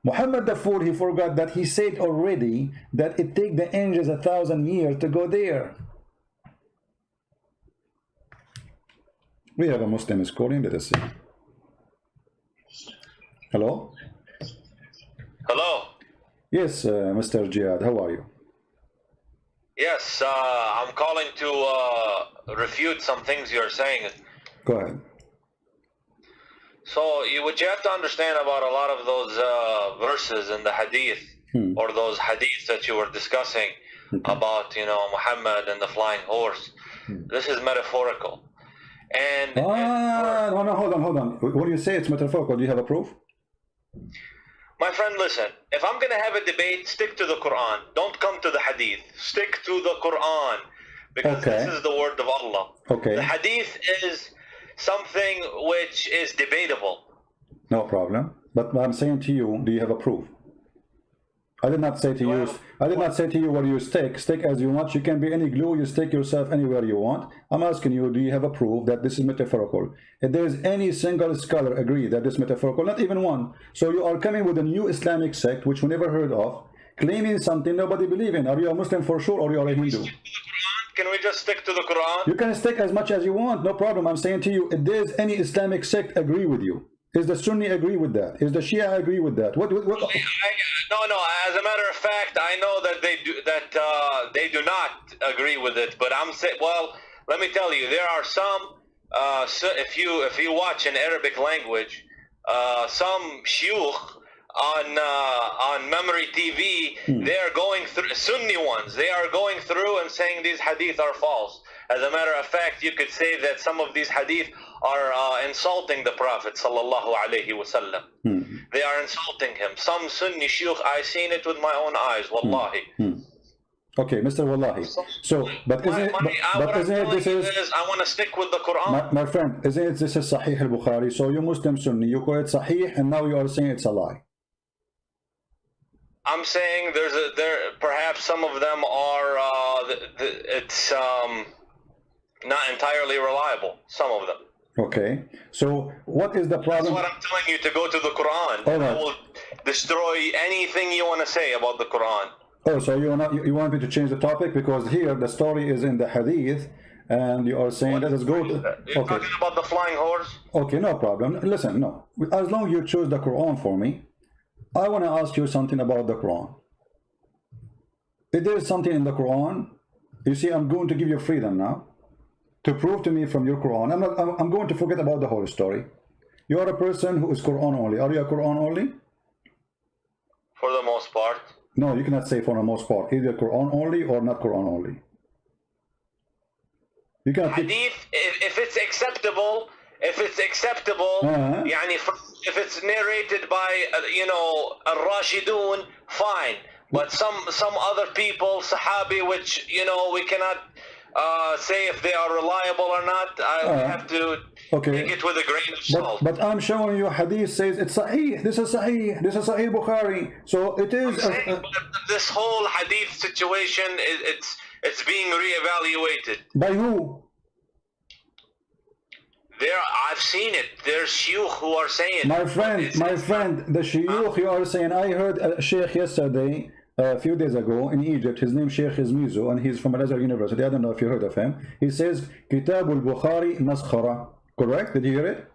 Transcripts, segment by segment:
Muhammad the fool, he forgot that he said already that it take the angels 1,000 years to go there. We have a Muslim is calling. Let us see. Hello? Hello. Yes, Mr. Jihad, how are you? Yes, I'm calling to refute some things you're saying. Go ahead. So what you have to understand about a lot of those verses in the hadith, or those hadiths that you were discussing about, you know, Muhammad and the flying horse, this is metaphorical. And no, hold on. When you say it's metaphorical, do you have a proof? My friend, listen, if I'm going to have a debate, stick to the Quran. Don't come to the hadith. Stick to the Quran, because this is the word of Allah. The hadith is something which is debatable. No problem. But I'm saying to you, do you have a proof? I did not say to you, where you stick as you want. You can be any glue, you stick yourself anywhere you want. I'm asking you, do you have a proof that this is metaphorical? If there is any single scholar agree that this is metaphorical, not even one. So you are coming with a new Islamic sect, which we never heard of, claiming something nobody believes in. Are you a Muslim for sure, or you are a Hindu? Can we just stick to the Quran? You can stick as much as you want, no problem. I'm saying to you, if there is any Islamic sect agree with you, is the Sunni agree with that? Is the Shia agree with that? What? No. As a matter of fact, I know that they do not agree with it. But I'm saying, well, let me tell you, there are some. If you watch in Arabic language, some shuyukh on memory TV, they are going through Sunni ones. They are going through and saying these hadith are false. As a matter of fact, you could say that some of these hadith are insulting the Prophet sallallahu alaihi wasallam. They are insulting him. Some Sunni shuyukh, I seen it with my own eyes, wallahi. Okay, Mr. Wallahi. So, but isn't it? But isn't it? This is. I want to stick with the Quran. My friend, isn't it? This is Sahih al-Bukhari. So you Muslim Sunni, you call it Sahih, and now you are saying it's a lie. I'm saying perhaps some of them are it's not entirely reliable. Some of them. Okay, so what is the problem? That's what I'm telling you, to go to the Quran. All right. I will destroy anything you want to say about the Quran. Oh, so you want me to change the topic, because here the story is in the hadith, and you are saying that is good. You're talking about the flying horse? Okay, no problem. Listen, no. As long as you choose the Quran for me, I want to ask you something about the Quran. If there is something in the Quran, you see, I'm going to give you freedom now to prove to me from your Quran. I'm going to forget about the whole story. You are a person who is Quran only. Are you a Quran only? For the most part. No, you cannot say for the most part. Either Quran only or not Quran only. You cannot. Hadith, if it's acceptable, يعني if it's narrated by al-Rashidun, fine. But some other people, Sahabi, which we cannot say if they are reliable or not. I have to take it with a grain of salt. But I'm showing you hadith says it's Sahih. This is Sahih. This is Sahih Bukhari. So it is. This whole hadith situation, it's being reevaluated. By who? I've seen it. There's shuyukh who are saying. My friend, the shuyukh you are saying. I heard a sheikh yesterday, a few days ago in Egypt. His name Sheikh Mizo, and he's from Al-Azhar University. I don't know if you heard of him. He says Kitab al-Bukhari maskhara. Correct? Did you hear it?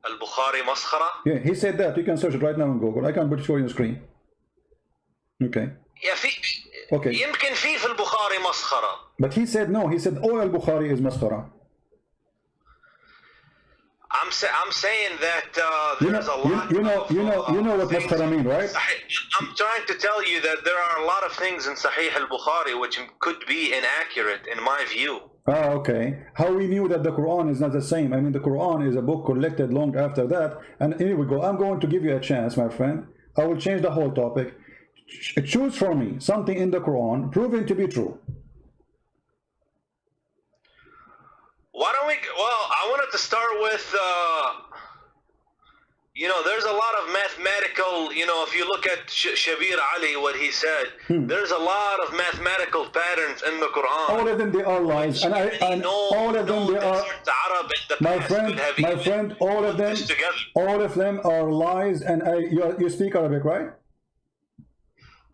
Al-Bukhari maskhara? Yeah, he said that. You can search it right now on Google. I can put it for you on the screen. Okay. Yeah, okay. يمكن في البخاري مسخرة. But he said no. He said all al-Bukhari is maskhara. I'm saying that there's a lot. You know what maskhara mean, right? I'm trying to tell you that there are a lot of things in Sahih al-Bukhari which could be inaccurate in my view. Ah, okay. How we knew that the Quran is not the same? I mean, the Quran is a book collected long after that. And here we go. I'm going to give you a chance, my friend. I will change the whole topic. Choose for me something in the Quran proven to be true. Why don't we? Well, I wanted to start with, You know, there's a lot of mathematical, you know, if you look at Shabir Ali, what he said, there's a lot of mathematical patterns in the Quran. All of them, they are lies, and all of them, they are. My friend, all of them are lies, and you speak Arabic, right?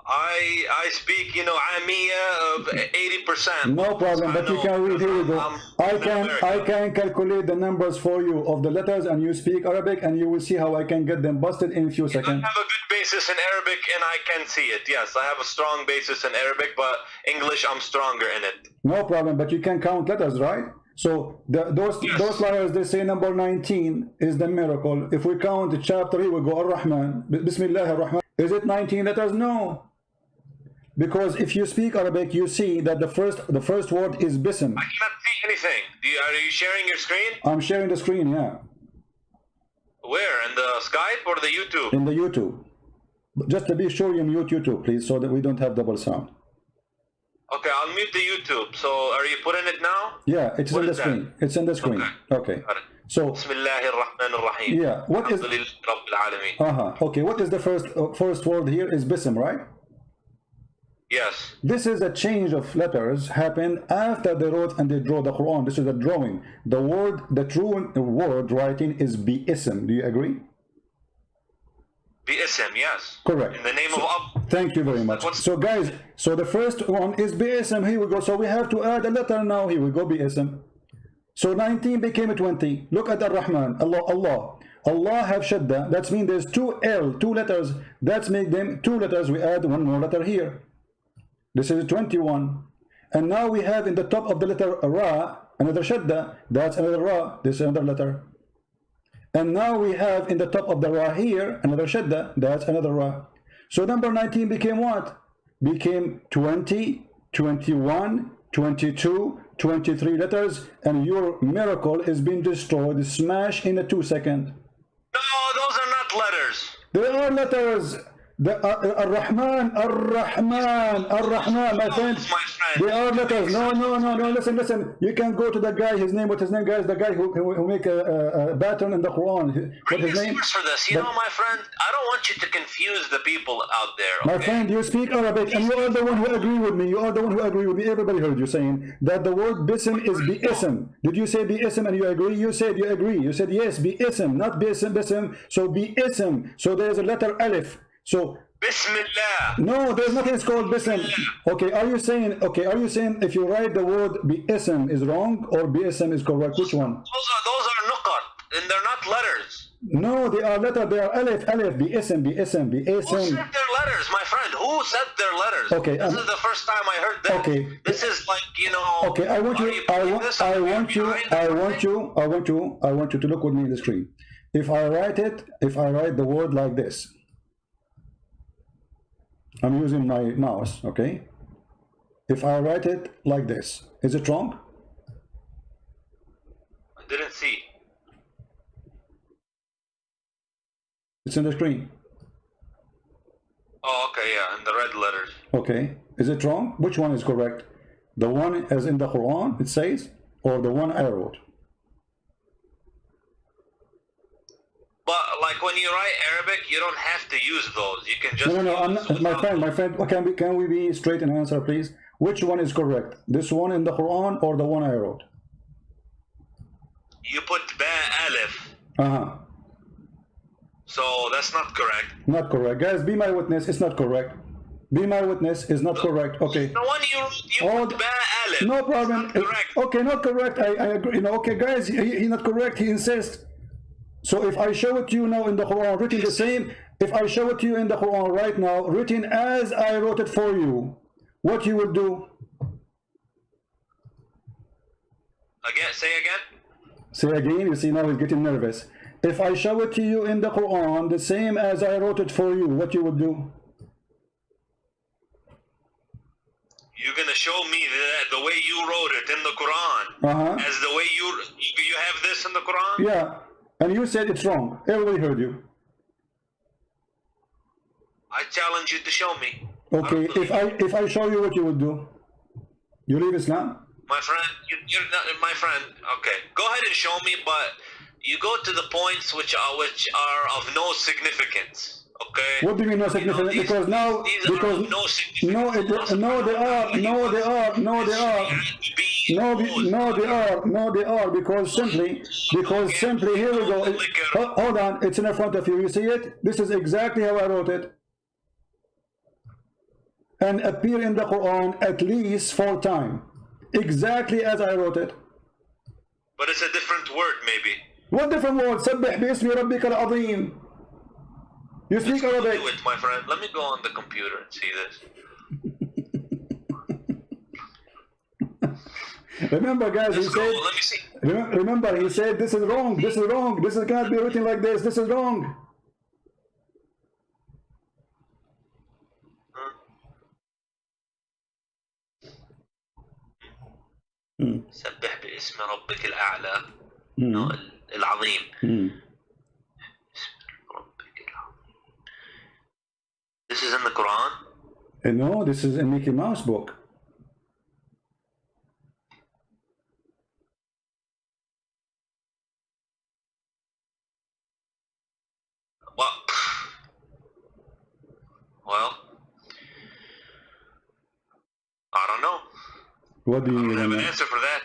I speak, you know, Amiya of 80%. No problem, but you can read. Here we go. I can calculate the numbers for you of the letters, and you speak Arabic, and you will see how I can get them busted in a few seconds. I have a good basis in Arabic, and I can see it. Yes, I have a strong basis in Arabic, but English, I'm stronger in it. No problem, but you can count letters, right? So those liars, they say number 19 is the miracle. If we count chapter 3, we go Ar-Rahman, Bismillah Ar-Rahman. Is it 19 letters? No. Because if you speak Arabic, you see that the first word is bism. I cannot see anything. Are you sharing your screen? I'm sharing the screen, yeah. Where? In the Skype or the YouTube? In the YouTube. Just to be sure you mute YouTube, please, so that we don't have double sound. Okay, I'll mute the YouTube. So are you putting it now? Yeah, it's in the screen. It's in the screen. Okay. So Bismillahir-Rahmanir-Rahim. Yeah, what is okay, what is the first word here is bism, right? Yes. This is a change of letters happened after they wrote and they draw the Quran. This is a drawing. The true word writing is bi-ism. Do you agree? Bi-ism, yes. Correct. In the name of Allah. Thank you very much. So guys, so the first one is bi-ism. Here we go. So we have to add a letter now. Here we go, bi-ism. So 19 became a 20. Look at Ar-Rahman. Allah have shadda. That means there's two letters. That's make them two letters. We add one more letter here. This is 21. And now we have in the top of the letter Ra, another shadda. That's another Ra. This is another letter. And now we have in the top of the Ra here, another shadda. That's another Ra. So number 19 became what? Became 20, 21, 22, 23 letters. And your miracle is being destroyed, smashed in a 2 seconds. No, those are not letters. They are letters. Ar-Rahman, my friend. They are letters. No, listen. You can go to the guy, what's his name, guys? The guy who make a pattern in the Quran. What's his name? For this, you know, my friend, I don't want you to confuse the people out there. Okay? My friend, you speak Arabic, and you are the one who agree with me. Everybody heard you saying that the word bism is bi-ism. Did you say bi-ism and you agree? You said you agree. You said yes, bi-ism, not bism. So bi-ism. So there's a letter alif. So Bismillah. No, there's nothing called bism. Okay, are you saying if you write the word bi-ism is wrong or bi-ism is correct? Which one? Those are nuqat, and they're not letters. No, they are letters. They are alif, bi-ism. Who said their letters, my friend? Who said their letters? Okay, this is the first time I heard that. Okay. This is like, you know. Okay, I want you to look with me in the screen. If I write the word like this. I'm using my mouse, okay? If I write it like this, is it wrong? I didn't see. It's in the screen. Oh, okay, yeah, in the red letters. Okay, is it wrong? Which one is correct? The one as in the Quran, it says, or the one I wrote? But like when you write Arabic, you don't have to use those. You can just no. I'm not, my friend. Can we be straight in answer, please? Which one is correct? This one in the Quran or the one I wrote? You put ba alif. So that's not correct. Not correct, guys. Be my witness. It's not correct. Be my witness is not correct. Okay. The one you put ba alif. No problem. It's not correct. Okay, not correct. I agree. Okay, guys. He's not correct. He insists. So if I show it to you now in the Quran, written the same, if I show it to you in the Quran right now, written as I wrote it for you, what you will do? Again, say again. Say again, you see now he's getting nervous. If I show it to you in the Quran, the same as I wrote it for you, what you would do? You're gonna show me the way you wrote it in the Quran, as the way you have this in the Quran? Yeah. And you said it's wrong. Everybody heard you. I challenge you to show me. Okay, if I show you, what you would do? You leave Islam? My friend, you're not my friend. Okay, go ahead and show me, but you go to the points which are of no significance. Okay. What do you mean no significance? These Because now, are because of no significance. no, they are, no, they are, no, they are. No, they are, because simply, here we go. Hold on, it's in front of you. You see it? This is exactly how I wrote it. And appear in the Quran at least 4 times. Exactly as I wrote it. But it's a different word, maybe. What different word? سبح باسم ربك العظيم. You speak Arabic. Do it, my friend. Let me go on the computer and see this. Remember, guys, he said. Let me see. Remember, he said this is wrong. This is wrong. This cannot be written like this. This is wrong. سبح باسم ربك الأعلى العظيم. This is in the Quran? No, this is a Mickey Mouse book. Well, I don't know. What do you mean? I don't have an answer for that.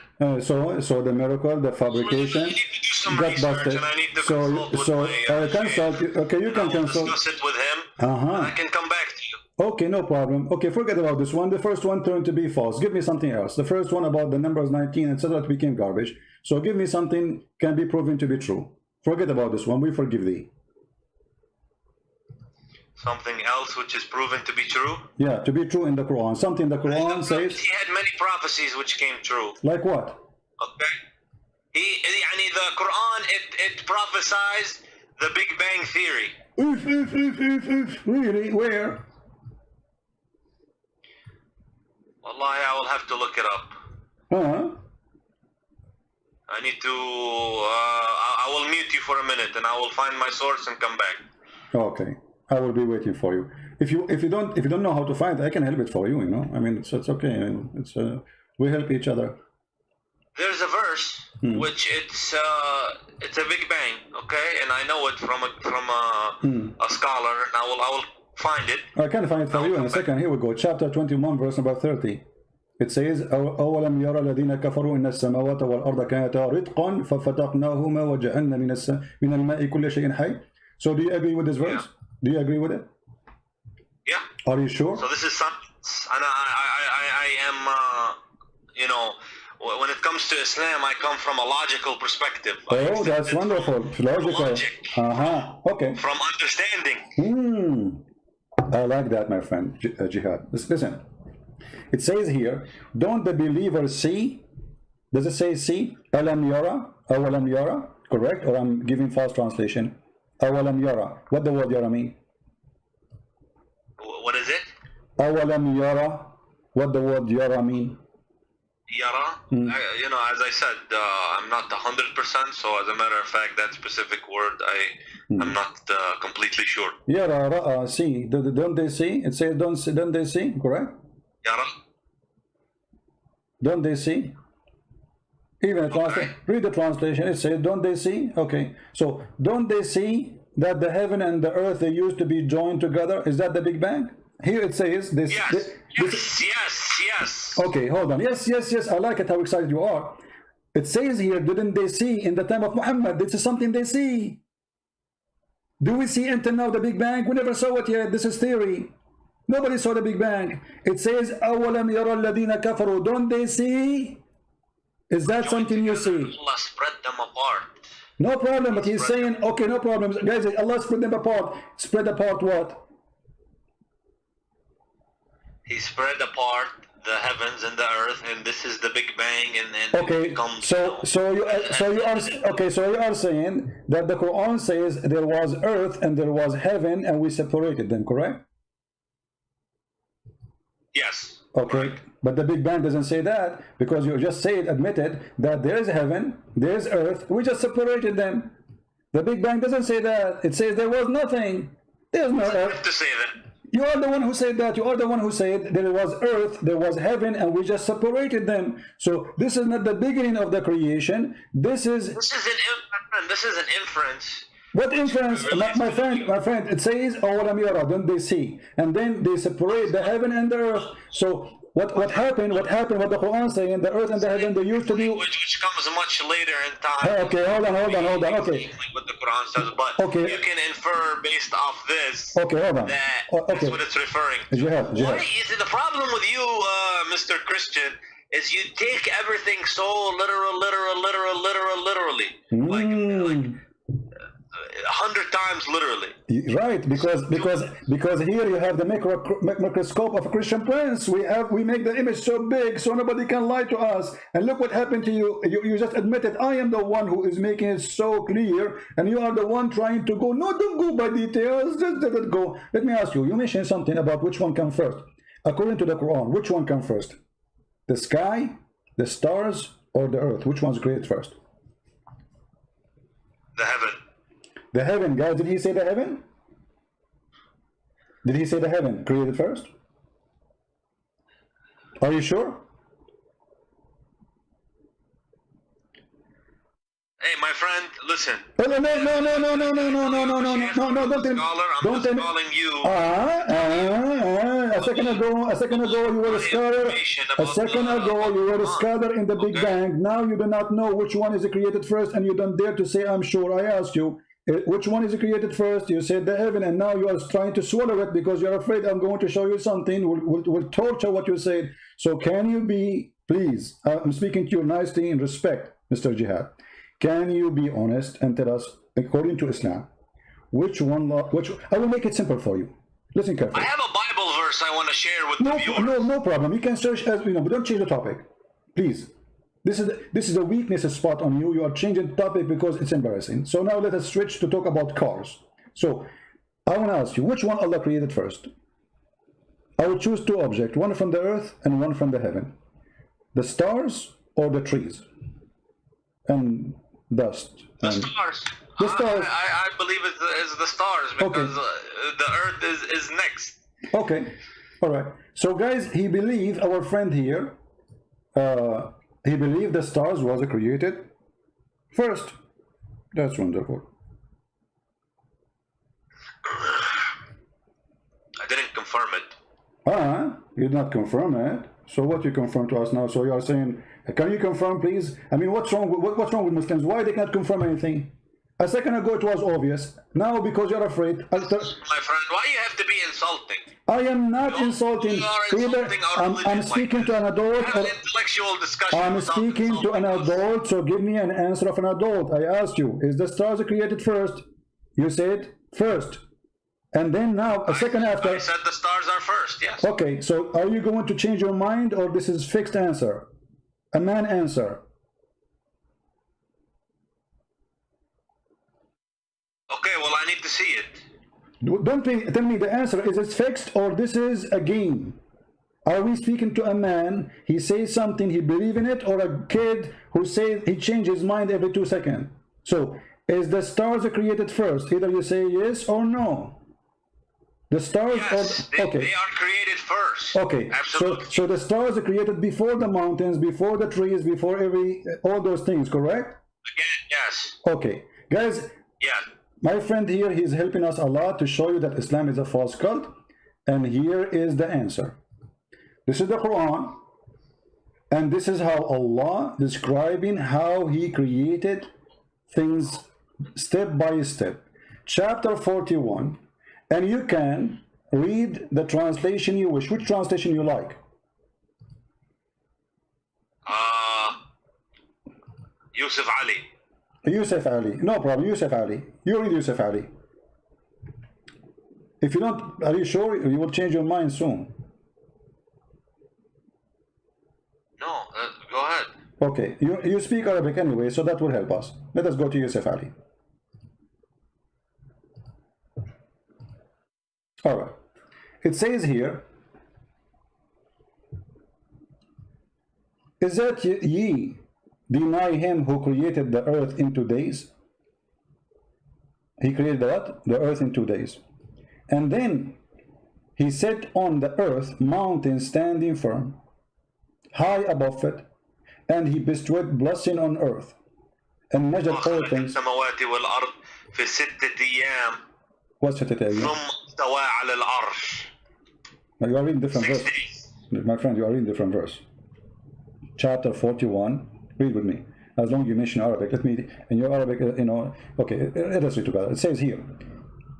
So the miracle, the fabrication, you need to do some got research, busted. and I need to consult with Consult. Okay, you can consult. Discuss it with him. Uh-huh. And I can come back to you. Okay, no problem. Okay, forget about this one. The first one turned to be false. Give me something else. The first one about the numbers 19, etc., became garbage. So give me something can be proven to be true. Forget about this one. We forgive thee. Something else which is proven to be true? Yeah, to be true in the Quran. Something the Quran says. He had many prophecies which came true. Like what? Okay. The Quran, it prophesies the Big Bang Theory. Really? Where? Wallahi, I will have to look it up. I need to, I will mute you for a minute and I will find my source and come back. Okay. I will be waiting for you. If you don't know how to find, I can help it for you. You know, I mean, it's okay. It's we help each other. There's a verse which it's a Big Bang, okay, and I know it from a scholar, and I will find it. I can find it for you in a second. Here we go. Chapter 21, verse number 30. It says, أولم يرى الذين كفروا إن السماوات والأرض كانتا رتقا ففتقناهما وجعلنا من الماء كل شيء حي. So do you agree with this verse? Yeah. Do you agree with it? Yeah. Are you sure? So this is science, and I am, when it comes to Islam, I come from a logical perspective. Oh, that's wonderful. Logical. Okay. From understanding. I like that, my friend, Jihad. Listen. It says here, don't the believers see? Does it say see? Alam yara? Awalam yara? Correct? Or I'm giving false translation. Awalam yara. What the word yara mean? What is it? Awalam yara. What the word yara mean? Yara? As I said, I'm not 100%, so as a matter of fact, that specific word, I'm not completely sure. Yara, ra'a, see. Don't they see? It says don't they see? Correct? Yara? Don't they see? Even read the translation. It says, don't they see? Okay. So, don't they see that the heaven and the earth, they used to be joined together? Is that the Big Bang? Here it says this. Yes. Okay, hold on. Yes. I like it how excited you are. It says here, didn't they see in the time of Muhammad? This is something they see. Do we see until now the Big Bang? We never saw it yet. This is theory. Nobody saw the Big Bang. It says, أَوَلَمْ يَرَى الَّذِينَ كَفَرُوا. Don't they see? Is that something you see? Allah spread them apart. No problem, but he's saying, okay, no problem. Guys, Allah spread them apart. Spread apart what? He spread apart the heavens and the earth, and this is the Big Bang, and okay, it becomes, so you are saying that the Quran says there was earth and there was heaven and we separated them, correct? Yes. Okay, correct. But the Big Bang doesn't say that, because you just admitted that there is heaven, there is earth, we just separated them. The Big Bang doesn't say that. It says there was nothing. There's no earth. To say that. You are the one who said that. You are the one who said there was earth, there was heaven, and we just separated them. So this is not the beginning of the creation. This is an inference. what inference, my friend. It says, "Awalam yara," don't they see? And then they separate the heaven and the earth. So what happened? What happened? What the Quran saying? The earth and the heaven, they used to be. Which comes much later in time. Okay, hold on. Okay. What the Quran says, but Okay. you can infer based off this. Okay, hold on. That Okay. that's what it's referring to. Jihad. You see, the problem with you, Mr. Christian, is you take everything so literally. Like 100 times literally. Right, because here you have the microscope of a Christian prince. We make the image so big so nobody can lie to us. And look what happened to you. You just admitted I am the one who is making it so clear, and you are the one trying to go. No, don't go by details. Just let it go. Let me ask you. You mentioned something about which one comes first. According to the Quran, which one comes first? The sky, the stars, or the earth? Which one's created first? The heaven. The heaven, guys. Did he say the heaven? Did he say the heaven created first? Are you sure? Hey, my friend, listen. No, don't tell me. I'm just calling you. A second ago you were a scholar. A second ago you were a scholar in the Big Bang. Now you do not know which one is created first, and you don't dare to say I'm sure. I asked you which one is created first. You said the heaven, and now you are trying to swallow it because you're afraid I'm going to show you something. We'll torture what you said. So can you be, please? I'm speaking to you nicely in respect, Mr. Jihat. Can you be honest and tell us, according to Islam, which one? I will make it simple for you. Listen carefully. I have a Bible verse I want to share with the viewers. No problem. You can search as you know, but don't change the topic, please. This is a weakness spot on you. You are changing the topic because it's embarrassing. So now let us switch to talk about cars. So I want to ask you, which one Allah created first? I will choose two objects, one from the earth and one from the heaven. The stars or the trees and dust. The stars. The stars. I believe it's the stars because the earth is next. Okay. All right. So guys, he believed, our friend here, he believed the stars was created first. That's wonderful. I didn't confirm it. You did not confirm it. So what you confirm to us now? So you are saying, can you confirm, please? I mean, what's wrong with Muslims? Why they cannot confirm anything? A second ago it was obvious. Now because you're afraid. My friend, why you have to be insulting? I am not insulting. Either I'm speaking to an adult. Have an intellectual discussion. I'm speaking to an adult, so give me an answer of an adult. I asked you, is the stars created first? You said first. And then now, a second after. I said the stars are first, yes. Okay, so are you going to change your mind, or this is fixed answer? A man answer. Okay, well, I need to see it. Don't tell me the answer. Is it fixed, or this is a game? Are we speaking to a man, he says something, he believes in it, or a kid who says he changes his mind every 2 seconds? So, is the stars created first? Either you say yes or no. The stars yes, are, okay. They are created first. Okay, absolutely. So the stars are created before the mountains, before the trees, before all those things, correct? Again, yes. Okay, guys. Yeah. My friend here, he's helping us a lot to show you that Islam is a false cult, and here is the answer. This is the Quran, and this is how Allah describing how He created things step by step. Chapter 41. And you can read the translation you wish. Which translation you like? Yusuf Ali. Yusuf Ali. No problem. Yusuf Ali. You read Yusuf Ali. If you don't, are you sure you will change your mind soon? No, go ahead. Okay. You speak Arabic anyway, so that will help us. Let us go to Yusuf Ali. All right. It says here, is that ye deny him who created the earth in 2 days? He created what? The earth in 2 days. And then He set on the earth mountains standing firm, high above it, and he bestowed blessing on earth, and measured all وخلق things. السماوات والأرض في 6 أيام What's it again? ثم استوى على العرش. You are reading different 6 verse. days. My friend, you are reading different verse. Chapter 41. Read with me. As long as you mention Arabic, let me, in your Arabic, you know, okay, let us read together. It says here,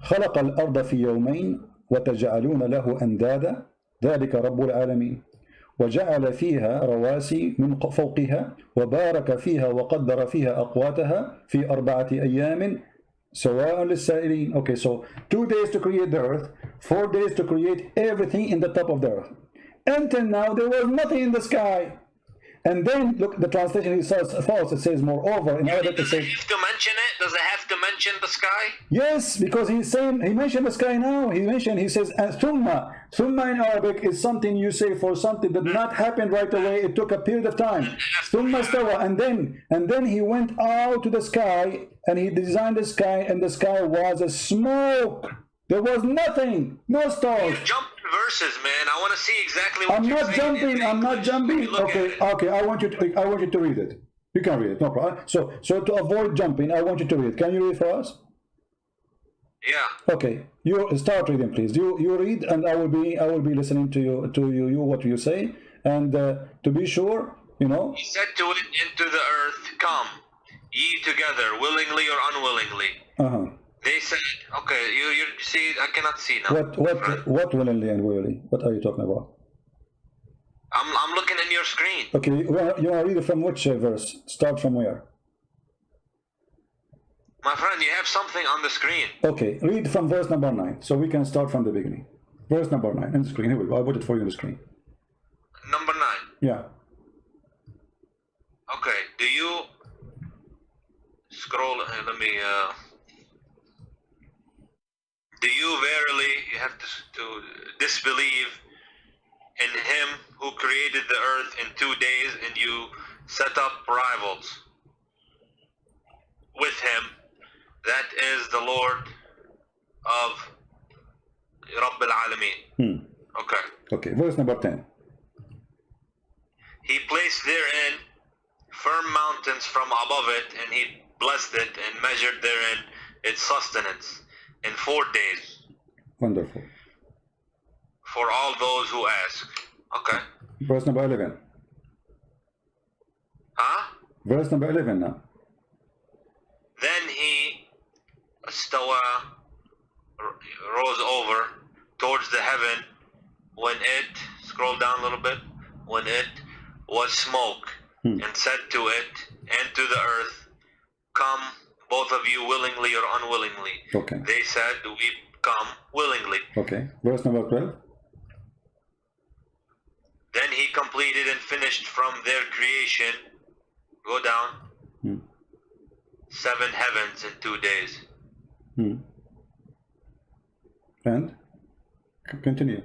خلق الأرض في يومين وتجعلون له أندادا ذلك رب العالمين وجعل فيها رواسي من فوقها وبارك فيها وقدر فيها أقواتها في 4 أيام سواء للسائلين. Okay, so 2 days to create the earth, 4 days to create everything in the top of the earth. Until now there was nothing in the sky. And then look, the translation is false. It says moreover in Arabic. It Does it says have to mention it? Does it have to mention the sky? yes, because he's saying, he mentioned the sky now. He says thumma. Thumma in Arabic is something you say for something that did not happen right away. It took a period of time. Thumma stawa, and then he went out to the sky and he designed the sky, and the sky was a smoke. There was nothing, no stars. Jump verses, man. I want to see exactly what I'm you're not saying. jumping. I'm not jumping. Okay. I want you to read it. You can read it, no problem. So to avoid jumping, I want you to read. Can you read for us? Yeah. Okay. You start reading, please. You read, and I will be listening to you what you say, and to be sure, you know. He said to it into the earth, come, ye together, willingly or unwillingly. They said, okay, you see, I cannot see now. What willingly and willingly? What are you talking about? I'm looking in your screen. Okay, you want to read it from which verse? Start from where? My friend, you have something on the screen. Okay, read from verse number 9, so we can start from the beginning. Verse number 9 in the screen. Here we go. I put it for you on the screen. Number 9. Yeah. Okay, do you scroll? Let me. Do you verily, you have to disbelieve in him who created the earth in 2 days, and you set up rivals with him? That is the Lord of Rabb al-Alamin. Okay. Okay, verse number 10. He placed therein firm mountains from above it, and he blessed it and measured therein its sustenance in 4 days. Wonderful. For all those who ask. Okay. Verse number 11. Huh? Verse number 11 now. Then he rose over towards the heaven when it, scroll down a little bit, when it was smoke, and said to it and to the earth, come, both of you, willingly or unwillingly. Okay. They said, we come willingly. Okay. Verse number 12. Then he completed and finished from their creation, go down, 7 heavens in 2 days. And continue.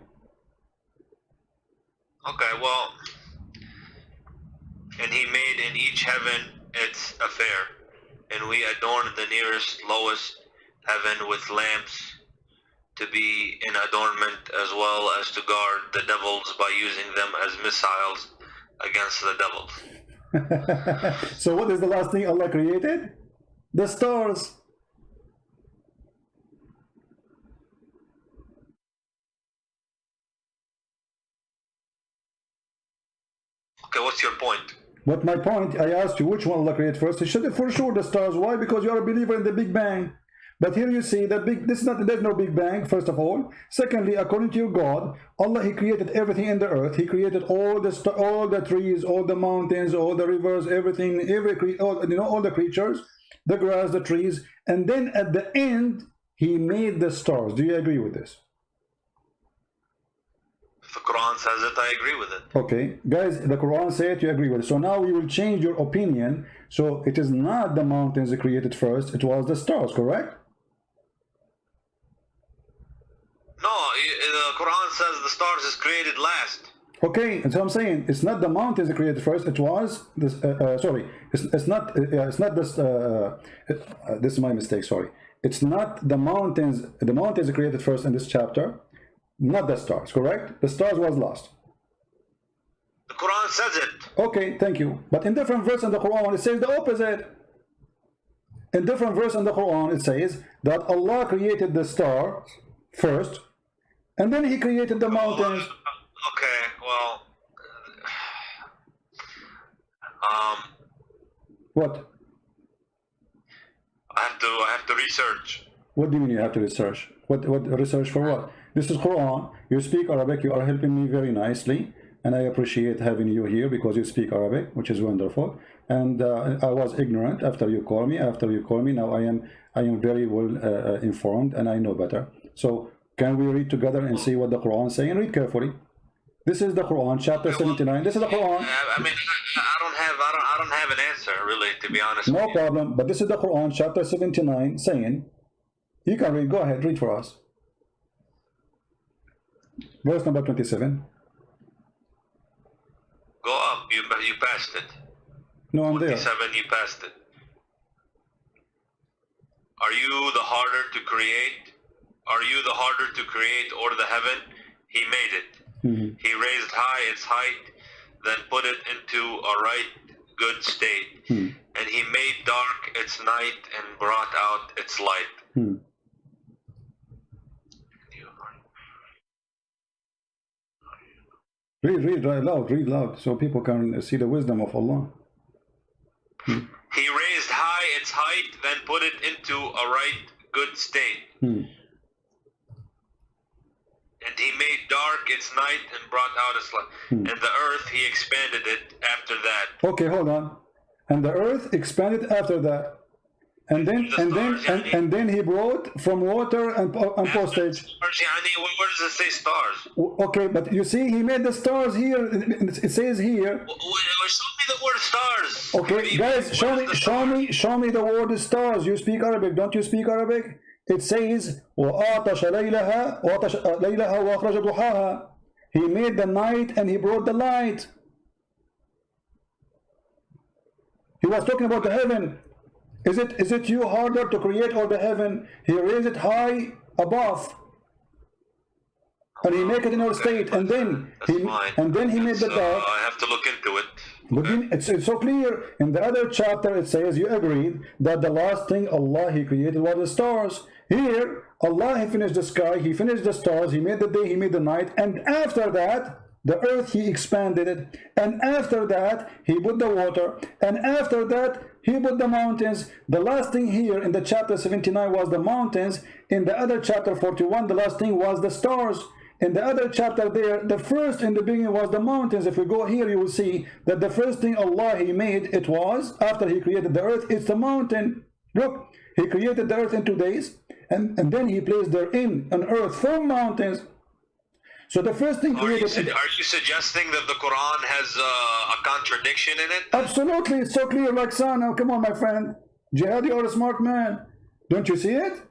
Okay, well, and he made in each heaven its affair, and we adorned the nearest, lowest heaven with lamps to be in adornment, as well as to guard the devils by using them as missiles against the devils. So what is the last thing Allah created? The stars. Okay, what's your point? But my point, I asked you which one Allah created first. He said for sure the stars. Why? Because you are a believer in the Big Bang. But here you see that there's no Big Bang, first of all. Secondly, according to your God, Allah, He created everything in the earth. He created all the trees, all the mountains, all the rivers, everything, all the creatures, the grass, the trees, and then at the end He made the stars. Do you agree with this? If the Quran says it, I agree with it. Okay, guys, the Quran said you agree with it. So now we will change your opinion. So it is not the mountains that created first, it was the stars, correct? No, the Quran says the stars is created last. Okay, and so I'm saying it's not the mountains that created first. It was this. Sorry, it's not this. This is my mistake. Sorry, it's not the mountains. The mountains are created first in this chapter. not the stars, correct? The stars was lost. The Quran says it. Okay, thank you. But in different verse in the Quran, it says the opposite. In different verse in the Quran, it says that Allah created the stars first, and then He created the mountains. Okay, well, What? I have to research. What do you mean you have to research? What research for what? This is Quran. You speak Arabic. You are helping me very nicely, and I appreciate having you here because you speak Arabic, which is wonderful. And I was ignorant after you call me. After you call me, now I am very well informed, and I know better. So can we read together and see what the Quran is saying? Read carefully. This is the Quran, chapter 79. This is the Quran. I mean, I don't have an answer really, to be honest. No problem. But this is the Quran, chapter 79, saying, you can read. Go ahead, read for us. Verse number 27. Go up. You passed it. No, I'm there. 27. You passed it. Are you the harder to create? Are you the harder to create, or the heaven? He made it. He raised high its height, then put it into a right good state. And He made dark its night and brought out its light. Read loud, so people can see the wisdom of Allah. He raised high its height, then put it into a right good state. And He made dark its night and brought out its light. And the earth He expanded it after that. Okay, hold on. And the earth expanded after that. And then He brought from water and postage. Where does it say stars? Okay, but you see, He made the stars here. It says here. Show me the word stars. Okay, guys, show me the word stars. You speak Arabic, don't you speak Arabic? It says, وَآتَشَ لَيْلَهَا وَأَخْرَجَ ضُحَاهَا. He made the night and He brought the light. He was talking about the heaven. Is it you harder to create or the heaven? He raised it high above, and He make it in our state, and then He made the dark. I have to look into it. But it's so clear. In the other chapter it says you agreed that the last thing Allah He created was the stars. Here Allah He finished the sky, He finished the stars, He made the day, He made the night, and after that the earth He expanded it, and after that He put the water, and after that He put the mountains. The last thing here in the chapter 79 was the mountains. In the other chapter 41 the last thing was the stars. In the other chapter there, the first in the beginning was the mountains. If we go here, you will see that the first thing Allah He made, it was, after He created the earth, it's the mountain. Look, He created the earth in 2 days, and then He placed therein an earth from mountains. So the first thing created... Are you suggesting that the Quran has a contradiction in it? Absolutely, it's so clear like sun. Now, come on, my friend. Jihad, you are a smart man. Don't you see it?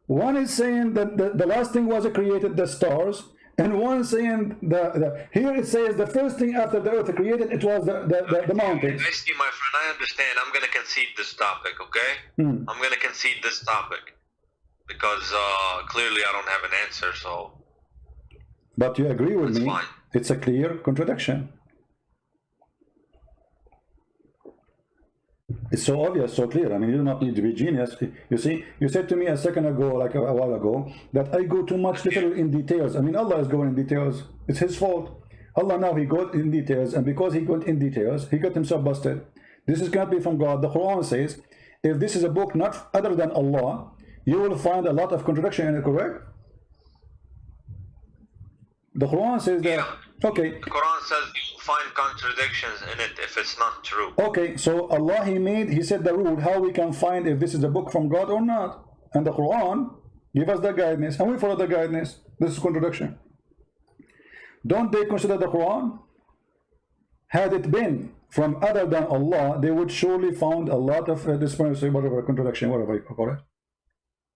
One is saying that the last thing was created, the stars, and one saying here it says the first thing after the earth created, it was the mountains. I see, my friend. I understand. I'm going to concede this topic, okay? I'm going to concede this topic because clearly I don't have an answer. So, but you agree with me? Fine. It's a clear contradiction. It's so obvious, so clear. I mean, you do not need to be genius. You see, you said to me a second ago, like a while ago, that I go too much little in details. I mean, Allah is going in details. It's His fault. Allah now He got in details, and because He got in details, He got Himself busted. This is cannot be from God. The Quran says, if this is a book not other than Allah, you will find a lot of contradiction in it, correct? The Quran says that. Okay. The Quran says you find contradictions in it if it's not true. Okay, so Allah He said the rule how we can find if this is a book from God or not. And the Quran give us the guidance, and we follow the guidance. This is contradiction. Don't they consider the Quran? Had it been from other than Allah, they would surely found a lot of disparity, whatever, contradiction, whatever you call it.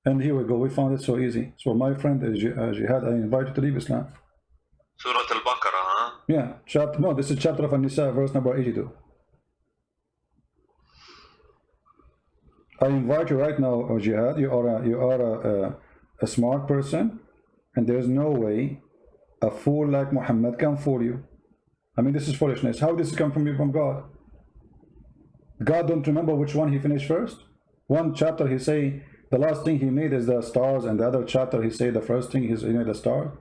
And here we go, we found it so easy. So my friend Jihat, I invite you to leave Islam. Surah Al-Baqarah, huh? Yeah, this is chapter of An-Nisa, verse number 82. I invite you right now, Jihad. You are a smart person, and there's no way a fool like Muhammad can fool you. I mean, this is foolishness. How does this come from you, from God? God don't remember which one he finished first? One chapter he say the last thing he made is the stars, and the other chapter he say the first thing he made the star.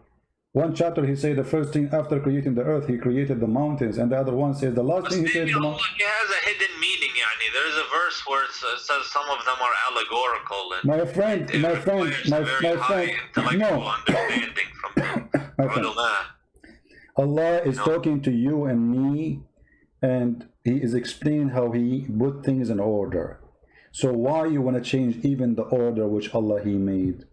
One chapter he say the first thing after creating the earth he created the mountains, and the other one says the last thing he created the mountains. It has a hidden meaning, yani. There is a verse where it says some of them are allegorical. And my friend, no. Understanding from the Allah is talking to you and me, and he is explaining how he put things in order. So why you want to change even the order which Allah he made?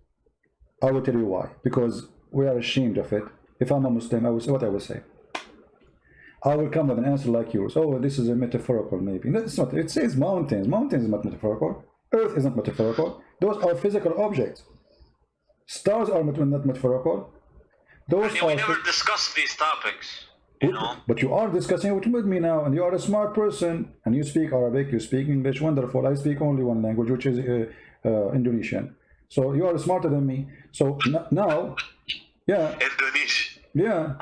I will tell you why. Because we are ashamed of it. If I'm a Muslim, I will say what I will say. I will come with an answer like yours. Oh, this is a metaphorical maybe. No, it's not. It says mountains. Mountains is not metaphorical. Earth is not metaphorical. Those are physical objects. Stars are not metaphorical. Those we never discussed these topics. You know? But you are discussing it with me now, and you are a smart person, and you speak Arabic, you speak English, wonderful. I speak only one language, which is Indonesian. So you are smarter than me. So now, yeah. Indonesian. Yeah.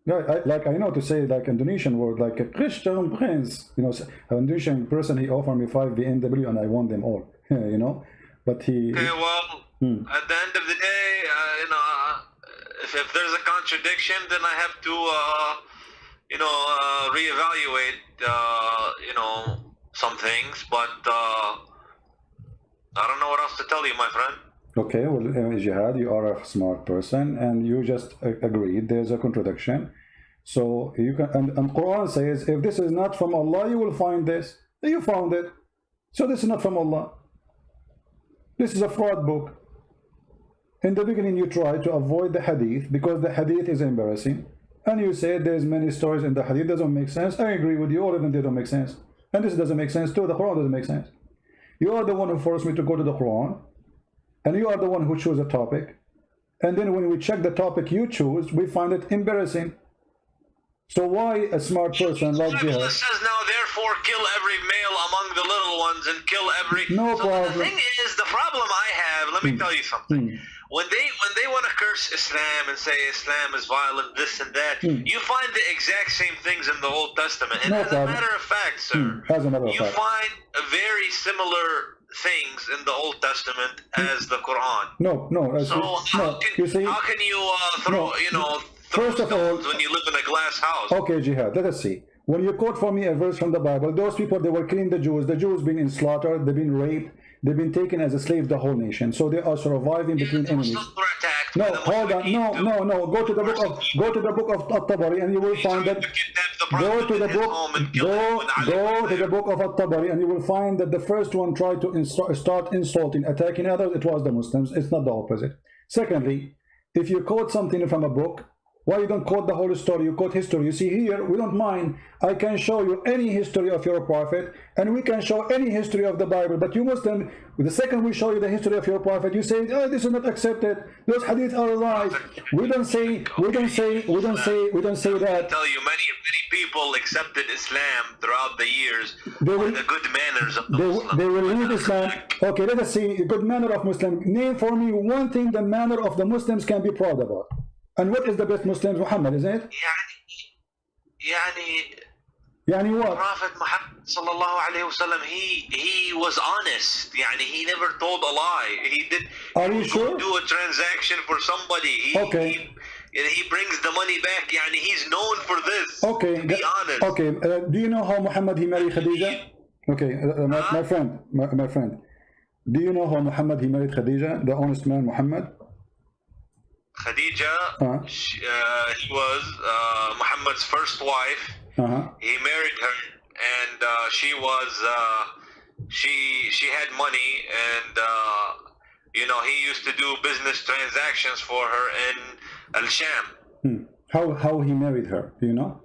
Yeah, I know to say like Indonesian word, like a Christian prince. You know, an Indonesian person, he offered me 5 BMW and I won them all. You know, but he. Okay, well, at the end of the day, you know, if there's a contradiction, then I have to, you know, reevaluate, you know, some things. But I don't know what else to tell you, my friend. Okay, well, Jihad, you are a smart person, and you just agreed there's a contradiction. So you can, and Quran says, if this is not from Allah, you will find this. You found it. So this is not from Allah. This is a fraud book. In the beginning, you try to avoid the hadith because the hadith is embarrassing. And you say there's many stories in the hadith, doesn't make sense. I agree with you, all of them they don't make sense. And this doesn't make sense too, the Quran doesn't make sense. You are the one who forced me to go to the Quran. And you are the one who chose a topic. And then when we check the topic you choose, we find it embarrassing. So why a smart person like Jihat? It says now, therefore, kill every male among the little ones and kill every... No problem. The thing is, the problem I have, let me tell you something. When they want to curse Islam and say Islam is violent, this and that, you find the exact same things in the Old Testament. And as a matter of fact, sir, you find a very similar things in the Old Testament as the Quran. No. So how can you throw, you know, first of all, when you live in a glass house? Okay, Jihad, let us see. When you quote for me a verse from the Bible, those people, they were killing the Jews. The Jews been slaughtered, they've been raped, they've been taken as a slave, the whole nation. So they are surviving between enemies. No, hold on. No. Go to the book of At-Tabari and you will find that. Go to the book of At-Tabari and you will find that the first one tried to start insulting, attacking others. It was the Muslims. It's not the opposite. Secondly, if you quote something from a book, why you don't quote the whole story? You quote history. You see here, we don't mind. I can show you any history of your prophet, and we can show any history of the Bible. But you Muslim, the second we show you the history of your prophet, you say, oh, this is not accepted. Those hadith are lies. We don't say that. I tell you, many people accepted Islam throughout the years for the good manners of the Muslims. They will leave Islam. Okay, let us see good manner of Muslim. Name for me one thing the manner of the Muslims can be proud about. And what is the best Muslims? Muhammad, isn't it? Yani what? Prophet Muhammad sallallahu alayhi wasallam, he was honest. Yani he never told a lie. He did. Are you sure? Do a transaction for somebody. He brings the money back. Yani he's known for this. Okay. To be honest. Okay. Do you know how Muhammad he married Khadija? Okay, my friend. Do you know how Muhammad he married Khadija, the honest man Muhammad? Khadija, he was Muhammad's first wife. He married her, and she was she had money, and you know, he used to do business transactions for her in Al-Sham. How he married her? Do you know?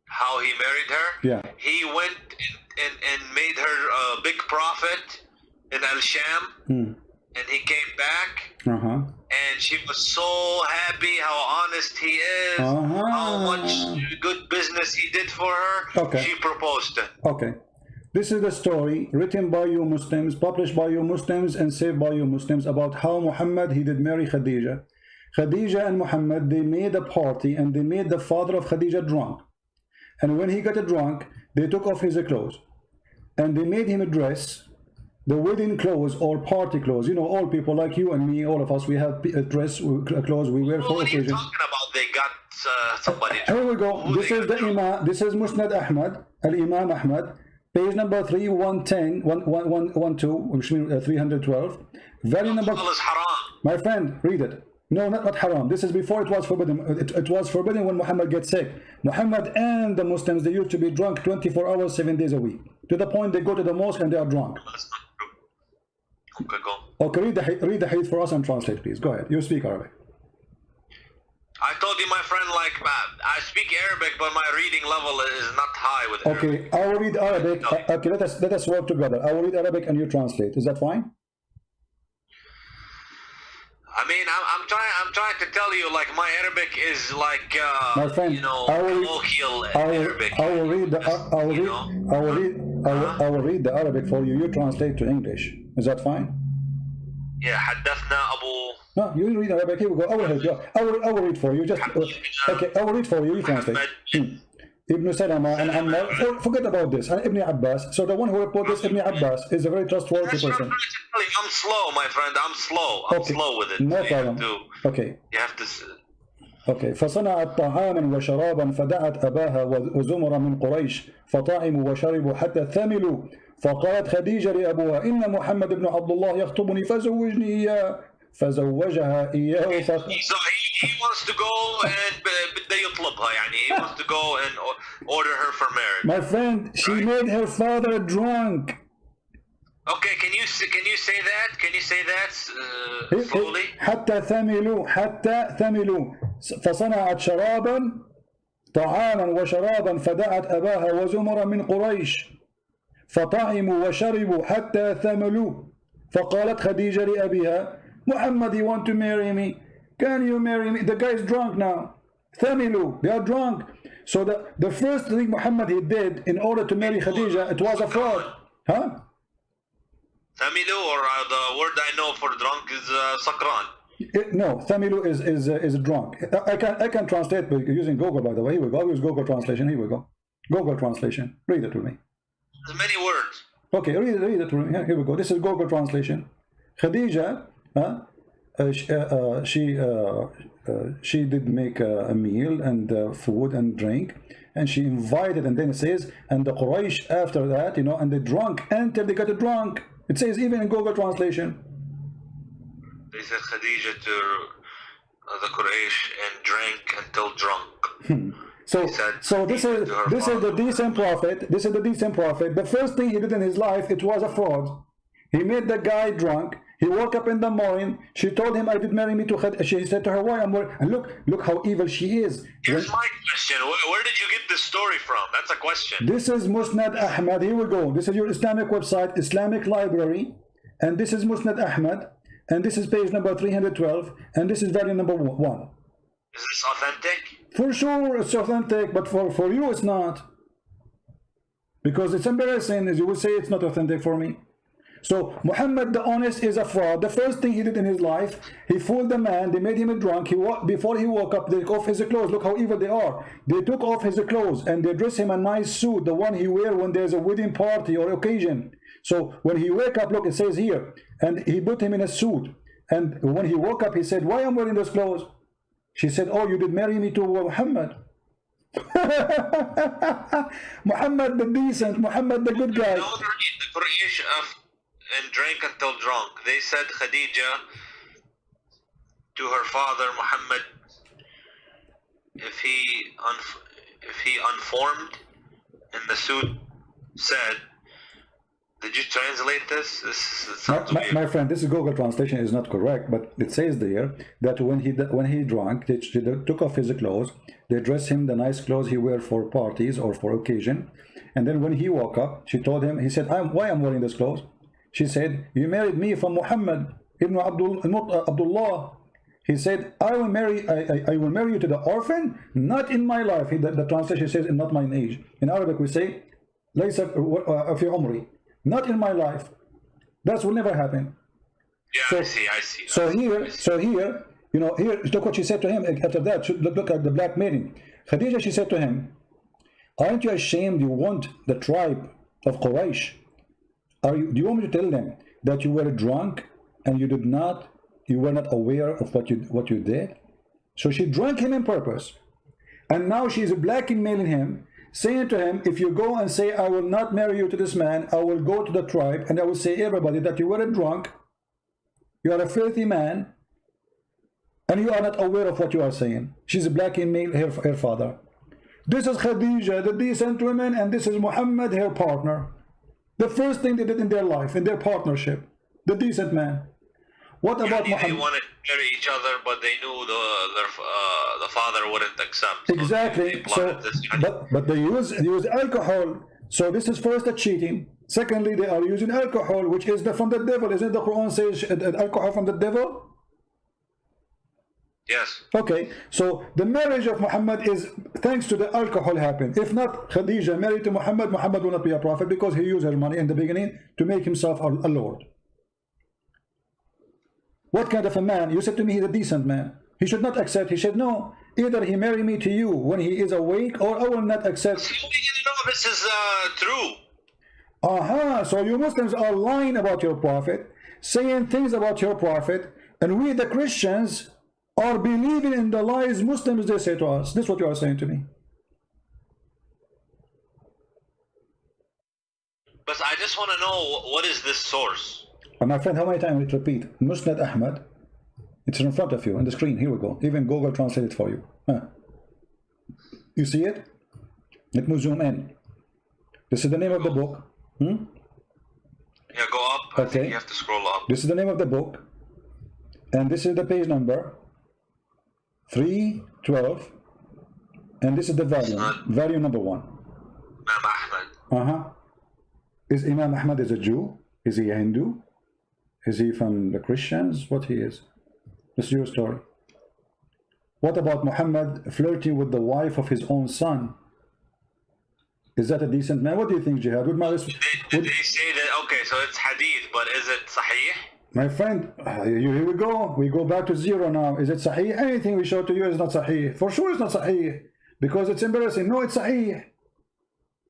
How he married her? Yeah. He went and made her a big profit in Al-Sham. And he came back, and she was so happy how honest he is, how much good business he did for her. Okay. She proposed it. Okay. This is the story written by you Muslims, published by you Muslims, and saved by you Muslims about how Muhammad, he did marry Khadija. Khadija and Muhammad, they made a party and they made the father of Khadija drunk. And when he got drunk, they took off his clothes and they made him dress the wedding clothes or party clothes. You know, all people like you and me, all of us, we have dress clothes we wear for What are you occasions. talking about? They got somebody. Here we go. This is the Imam. This is Musnad Ahmad, Al-Imam Ahmad, page number 3110, 112, which means 312. Value number. Is haram. My friend, read it. No, not haram. This is before it was forbidden. It was forbidden when Muhammad gets sick. Muhammad and the Muslims, they used to be drunk 24 hours, 7 days a week. To the point they go to the mosque and they are drunk. That's not true. Okay, go. Okay, read the hadith for us and translate, please. Go ahead. You speak Arabic. I told you, my friend, like, I speak Arabic, but my reading level is not high with Arabic. Okay, I will read Arabic. Okay, let us work together. I will read Arabic and you translate. Is that fine? I mean, I'm trying to tell you, like, my Arabic is like, My friend, you know, I will read the Arabic for you. You translate to English. Is that fine? Yeah, حدثنا أبو. No, you read Arabic. Here we go. I will read. I will read for you. Just okay. I will read for you. You translate. Ibn Salama and Ammar. Forget about this. And Ibn Abbas. So the one who reported this, Ibn Abbas, is a very trustworthy person. I'm slow, my friend. I'm slow. I'm slow with it. No problem. Okay. You have to. Okay. فصنعت طعاما وشرابا فدعت أباها وزمرا من قريش فطعموا وشربوا حتى ثملوا فقالت خديجة لأبوها إن محمد بن عبد الله يخطبني فزوجني إياه فزوجها إياه He wants to go and بده يطلبها يعني he wants to go and order her for marriage. My friend, she made her father drunk. Okay, can you say that? Can you say that slowly? حتى ثملوا فصنعت شرابا طعاما وشرابا فدعت أباها وزمرا من قريش فطعموا وشربوا حتى ثملوا فقالت خديجة لأبيها محمد, you want to marry me? Can you marry me? The guy is drunk now. ثملوا, they are drunk. So the first thing Muhammad he did in order to marry Khadija, it was a fraud. Huh? Thamilu, or the word I know for drunk is sakran. No, Thamilu is drunk. I can translate by using Google, by the way. Here we go. I'll use Google translation. Here we go. Google translation. Read it to me. There's many words. Okay, read it to me. Here we go. This is Google translation. Khadija, she did make a meal and food and drink, and she invited, and then it says, and the Quraysh after that, you know, and they drunk until they got drunk. It says even in Google translation. They said Khadija to the Quraysh and drank until drunk. So this is the decent prophet. This is the decent prophet. The first thing he did in his life, it was a fraud. He made the guy drunk. He woke up in the morning. She told him, "I did marry me to Khadija." She said to her, "Why?" And look how evil she is. Here's my question: where did you get this story from? That's a question. This is Musnad Ahmad. Here we go. This is your Islamic website, Islamic Library, and this is Musnad Ahmad, and this is page number 312, and this is volume number 1. Is this authentic? For sure, it's authentic, but for you, it's not, because it's embarrassing. As you will say, it's not authentic for me. So Muhammad the honest is a fraud. The first thing he did in his life, he fooled the man. They made him drunk. Before he woke up, they took off his clothes. Look how evil they are. They took off his clothes and they dress him a nice suit, the one he wear when there's a wedding party or occasion. So when he wake up, look, it says here, and he put him in a suit. And when he woke up, he said, "Why am I wearing those clothes?" She said, "Oh, you did marry me to Muhammad." Muhammad the decent, Muhammad the good guy. And drank until drunk. They said Khadija to her father Muhammad, if he unformed in the suit, said, did you translate this? This sounds weird. My friend, this Google translation is not correct, but it says there that when he drank, they took off his clothes, they dressed him the nice clothes he wear for parties or for occasion, and then when he woke up, she told him, he said, why I'm wearing these clothes? She said, "You married me from Muhammad ibn Abdullah." He said, I will marry you to the orphan, not in my life. The translation says, "Not my age." In Arabic we say, "Laysa fi umri," not in my life. That will never happen. Yeah, I see. So here, You know, here, look what she said to him after that. Look at the black maiden. Khadija, she said to him, aren't you ashamed you want the tribe of Quraysh? Do you want me to tell them that you were drunk and you were not aware of what you did? So she drank him on purpose. And now she's blackmailing him, saying to him, if you go and say, I will not marry you to this man, I will go to the tribe and I will say everybody that you were a drunk, you are a filthy man, and you are not aware of what you are saying. She's blackmailing her father. This is Khadija, the decent woman, and this is Muhammad, her partner. The first thing they did in their life, in their partnership, the decent man. What about Muhammad? They wanted to marry each other, but they knew the father wouldn't accept. Exactly. So, but they use alcohol. So this is first a cheating. Secondly, they are using alcohol, which is from the devil. Isn't the Quran says alcohol from the devil? Yes. Okay, so the marriage of Muhammad is thanks to the alcohol happened. If not Khadija married to Muhammad, Muhammad will not be a prophet because he used her money in the beginning to make himself a lord. What kind of a man? You said to me he's a decent man. He should not accept. He said, no, either he marry me to you when he is awake, or I will not accept. This is true. So you Muslims are lying about your prophet, saying things about your prophet, and we the Christians are believing in the lies Muslims they say to us. This is what you are saying to me. But I just want to know, what is this source? My friend, how many times will it repeat? Musnad Ahmad. It's in front of you on the screen. Here we go. Even Google translate it for you. You see it? Let me zoom in. This is the name of the book. Yeah, go up. I think you have to scroll up. This is the name of the book. And this is the page number 312. And this is the volume. Volume number 1. Imam Ahmad. Is Imam Ahmad a Jew? Is he a Hindu? Is he from the Christians? What he is? This is your story. What about Muhammad flirting with the wife of his own son? Is that a decent man? What do you think, Jihad? Did they say that? Okay, so it's hadith, but is it sahih? My friend, here we go. We go back to zero now. Is it sahih? Anything we show to you is not sahih. For sure it's not sahih. Because it's embarrassing. No, it's sahih.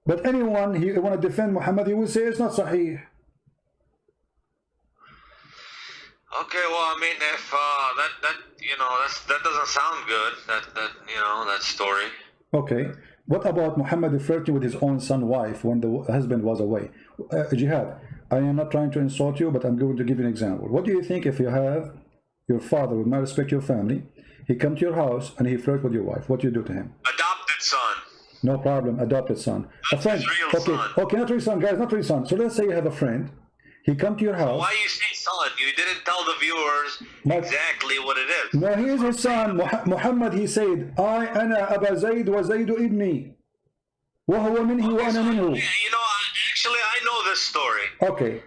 But anyone he want to defend Muhammad, he will say it's not sahih. Okay, well, I mean, if that doesn't sound good. That story. Okay. What about Muhammad flirting with his own son's wife when the husband was away? Jihad, I am not trying to insult you, but I'm going to give you an example. What do you think if you have your father, with my respect your family, he come to your house and he flirt with your wife? What do you do to him? Adopted son. No problem, adopted son. That's a friend. His real son. Okay, not real son, guys, not real son. So let's say you have a friend. He come to your house. Why you say son? You didn't tell the viewers exactly what it is. No, he is his son. Muhammad, he said, أنا أبا زيد وزيد ابني وهو منه وأنا منه. Actually, I know this story. Okay,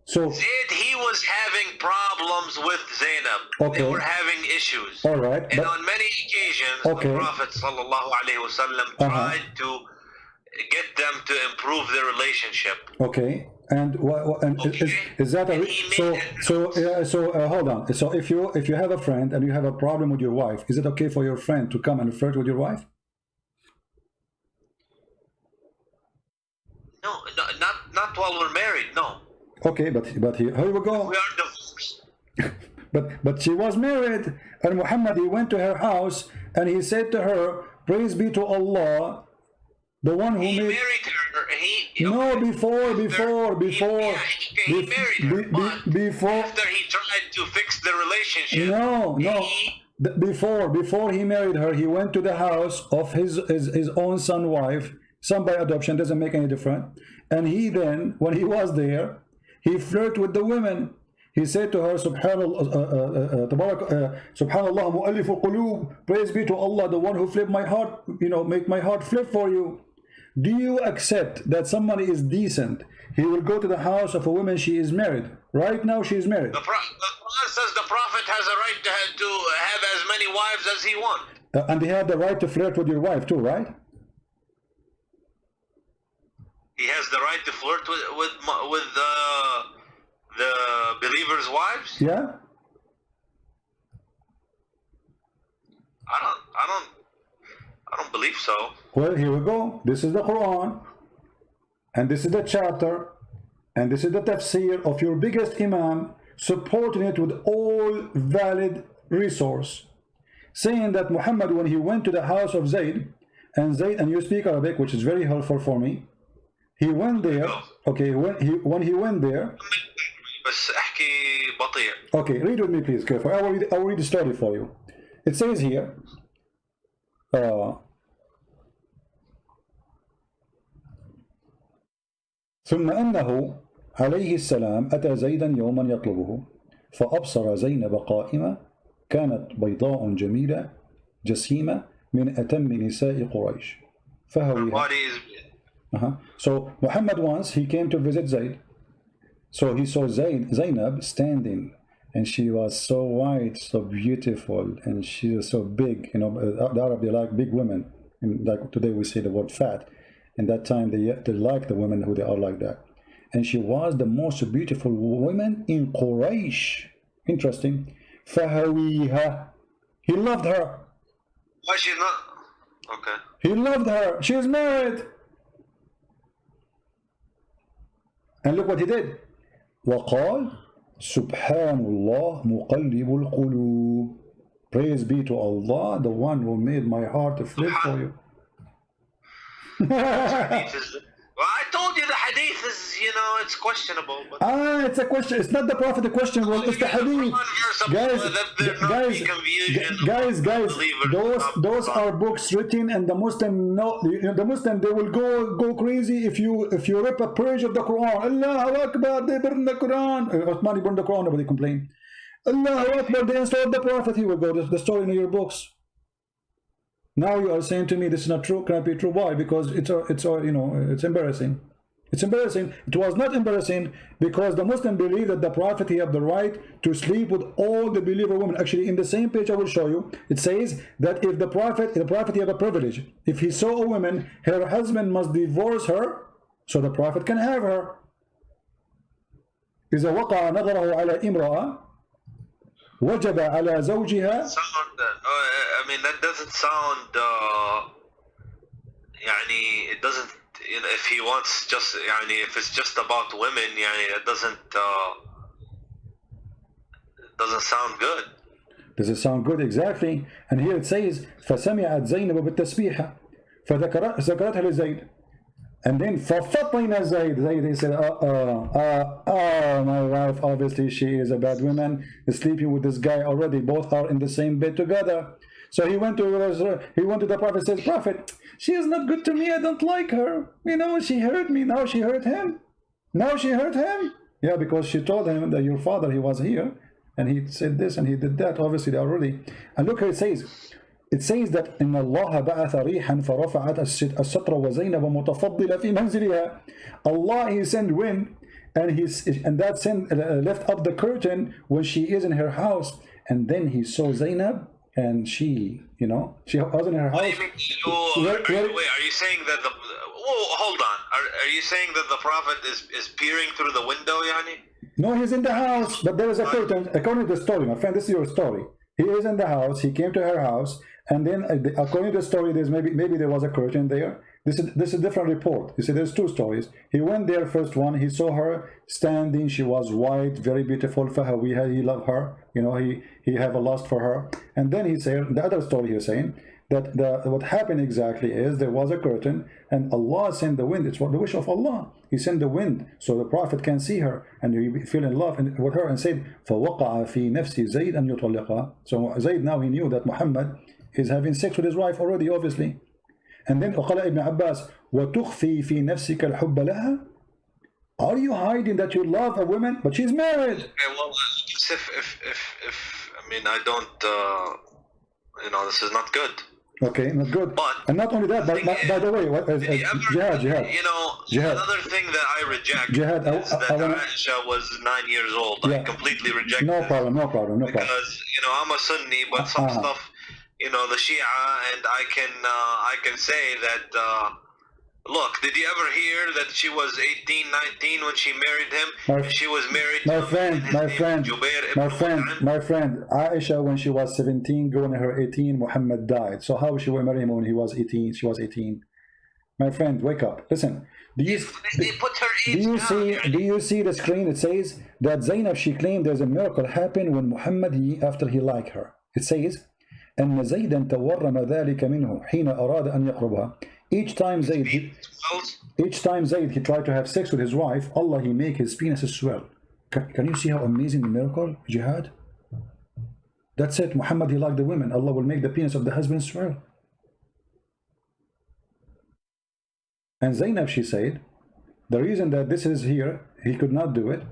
so Zayd, he was having problems with Zainab. Okay. They were having issues. All right, and on many occasions, the Prophet ﷺ tried to get them to improve their relationship. Okay. And is that a hold on. So if you have a friend and you have a problem with your wife, is it okay for your friend to come and flirt with your wife? No, not while we're married. No. Okay, but here we go. We are divorced. but she was married, and Muhammad, he went to her house and he said to her, "Praise be to Allah, the one who he made." Married her. Before after he tried to fix the relationship. Before he married her, he went to the house of his own son wife, son by adoption, doesn't make any difference. And he then, when he was there, he flirted with the women. He said to her, Subhanallah, mu'allif al-qulub, praise be to Allah, the one who flipped my heart, make my heart flip for you. Do you accept that somebody is decent? He will go to the house of a woman, she is married. Right now she is married. The Quran says the Prophet has a right to have as many wives as he wants. And he had the right to flirt with your wife too, right? He has the right to flirt with the believers' wives? Yeah. I don't believe so. Well, here we go. This is the Quran, and this is the chapter, and this is the tafsir of your biggest imam, supporting it with all valid resource, saying that Muhammad, when he went to the house of Zayd, and you speak Arabic, which is very helpful for me, he went there. Okay, when he went there. بس احكي بطيء. Okay, read with me, please. Careful. I will read the story for you. It says here. ثم أنه عليه السلام أتى زيدا يوما يطلبه فأبصر زينب قائمة كانت بيضاء جميلة جسيمة من أتم نساء قريش فهويها. So Muhammad once he came to visit Zayd. So he saw Zainab standing, and she was so white, so beautiful, and she was so big. You know, the Arab, they like big women. And like today we say the word fat. And that time they like the women who they are like that. And she was the most beautiful woman in Quraysh. Interesting. فهويها. He loved her. Why she not? Okay. He loved her. She is married. And look what he did. وقال سبحان الله مقلب القلوب. Praise be to Allah, the one who made my heart to flip for you. Well, I told you the hadith is, you know, it's questionable. But it's a question. It's not the Prophet the question. Well, it's the hadith. Guys, those are books written, and the Muslim know. The Muslim, they will go crazy if you rip a page of the Quran. Allahu Akbar, they burn the Quran. Uthmani burned the Quran, nobody complained. Allahu Akbar, they installed the Prophet. He will go. The story in your books. Now you are saying to me this is not true, cannot be true. Why? Because it's you know, it's embarrassing. It's embarrassing. It was not embarrassing because the Muslim believe that the Prophet, he have the right to sleep with all the believer women. Actually, in the same page I will show you, it says that if the Prophet he have a privilege. If he saw a woman, her husband must divorce her, so the Prophet can have her. إذا وقع نظره على امرأة وجب على زوجها. I mean, that doesn't sound يعني it doesn't, you know, if he wants just يعني if it's just about women يعني it doesn't sound good. Does it sound good? Exactly. And here it says فسمعت زينب بالتسبيحة فذكرتها لزيد. And then ففطن زيد, he said, my wife, obviously she is a bad woman, is sleeping with this guy already, both are in the same bed together. So he went to the Prophet, says, Prophet, she is not good to me, I don't like her, you know, she hurt me, now she hurt him. Yeah, because she told him that your father, he was here, and he said this and he did that. Obviously they already. And look how it says that إن الله بعث ريحا فرفعت الستر وزينب متفضلة في منزلها. Allah, he sent wind, and that sent left up the curtain when she is in her house, and then he saw Zainab, and she, you know, she was in her house. Wait, are you saying that the? Hold on. Are you saying that the Prophet is peering through the window, yani? No, he's in the house, but there is a curtain. According to the story, my friend, this is your story. He is in the house. He came to her house, and then according to the story, there's maybe there was a curtain there. This is a different report. You see, there's two stories. He went there, first one. He saw her standing. She was white, very beautiful. Fahawiha, he loved her. You know, he have a lust for her. And then he said the other story. He's saying that what happened exactly is there was a curtain, and Allah sent the wind. It's what the wish of Allah. He sent the wind so the Prophet can see her, and he fell in love with her, and said, فَوَقَعَ فِي نَفْسِ زَيْدْ أَنْ يُطَلِّقَهَا. So Zayd, now he knew that Muhammad is having sex with his wife already, obviously. And then وقال Ibn Abbas, وَتُخْفِي فِي نَفْسِكَ الْحُبَّ لَهَا. Are you hiding that you love a woman, but she's married? Okay, well, if I mean, I don't, you know, this is not good. Okay, not good. But and not only that, by the way, Jihat. You know, Jihat. Another thing that I reject Jihat, is that Aisha was 9 years old. Yeah. I completely reject No problem. Because, you know, I'm a Sunni, but some stuff, you know, the Shia, and I can say that Look, did you ever hear that she was 18, 19 when she married him? She was married to my friend, Aisha, when she was 17, going to her 18, Muhammad died. So how she will marry him when he was 18? She was 18. My friend, wake up. Listen. Do you see the screen? It says that Zainab, she claimed there's a miracle happened when Muhammad, after he liked her. It says, أن زيدا تورم ذلك منه حين أراد أن يقربها. Each time Zayd he tried to have sex with his wife, Allah, he make his penis swell. Can you see how amazing the miracle, Jihad? That's it. Muhammad, he liked the women. Allah will make the penis of the husband swell. And Zainab, she said, the reason that this is here, he could not do it.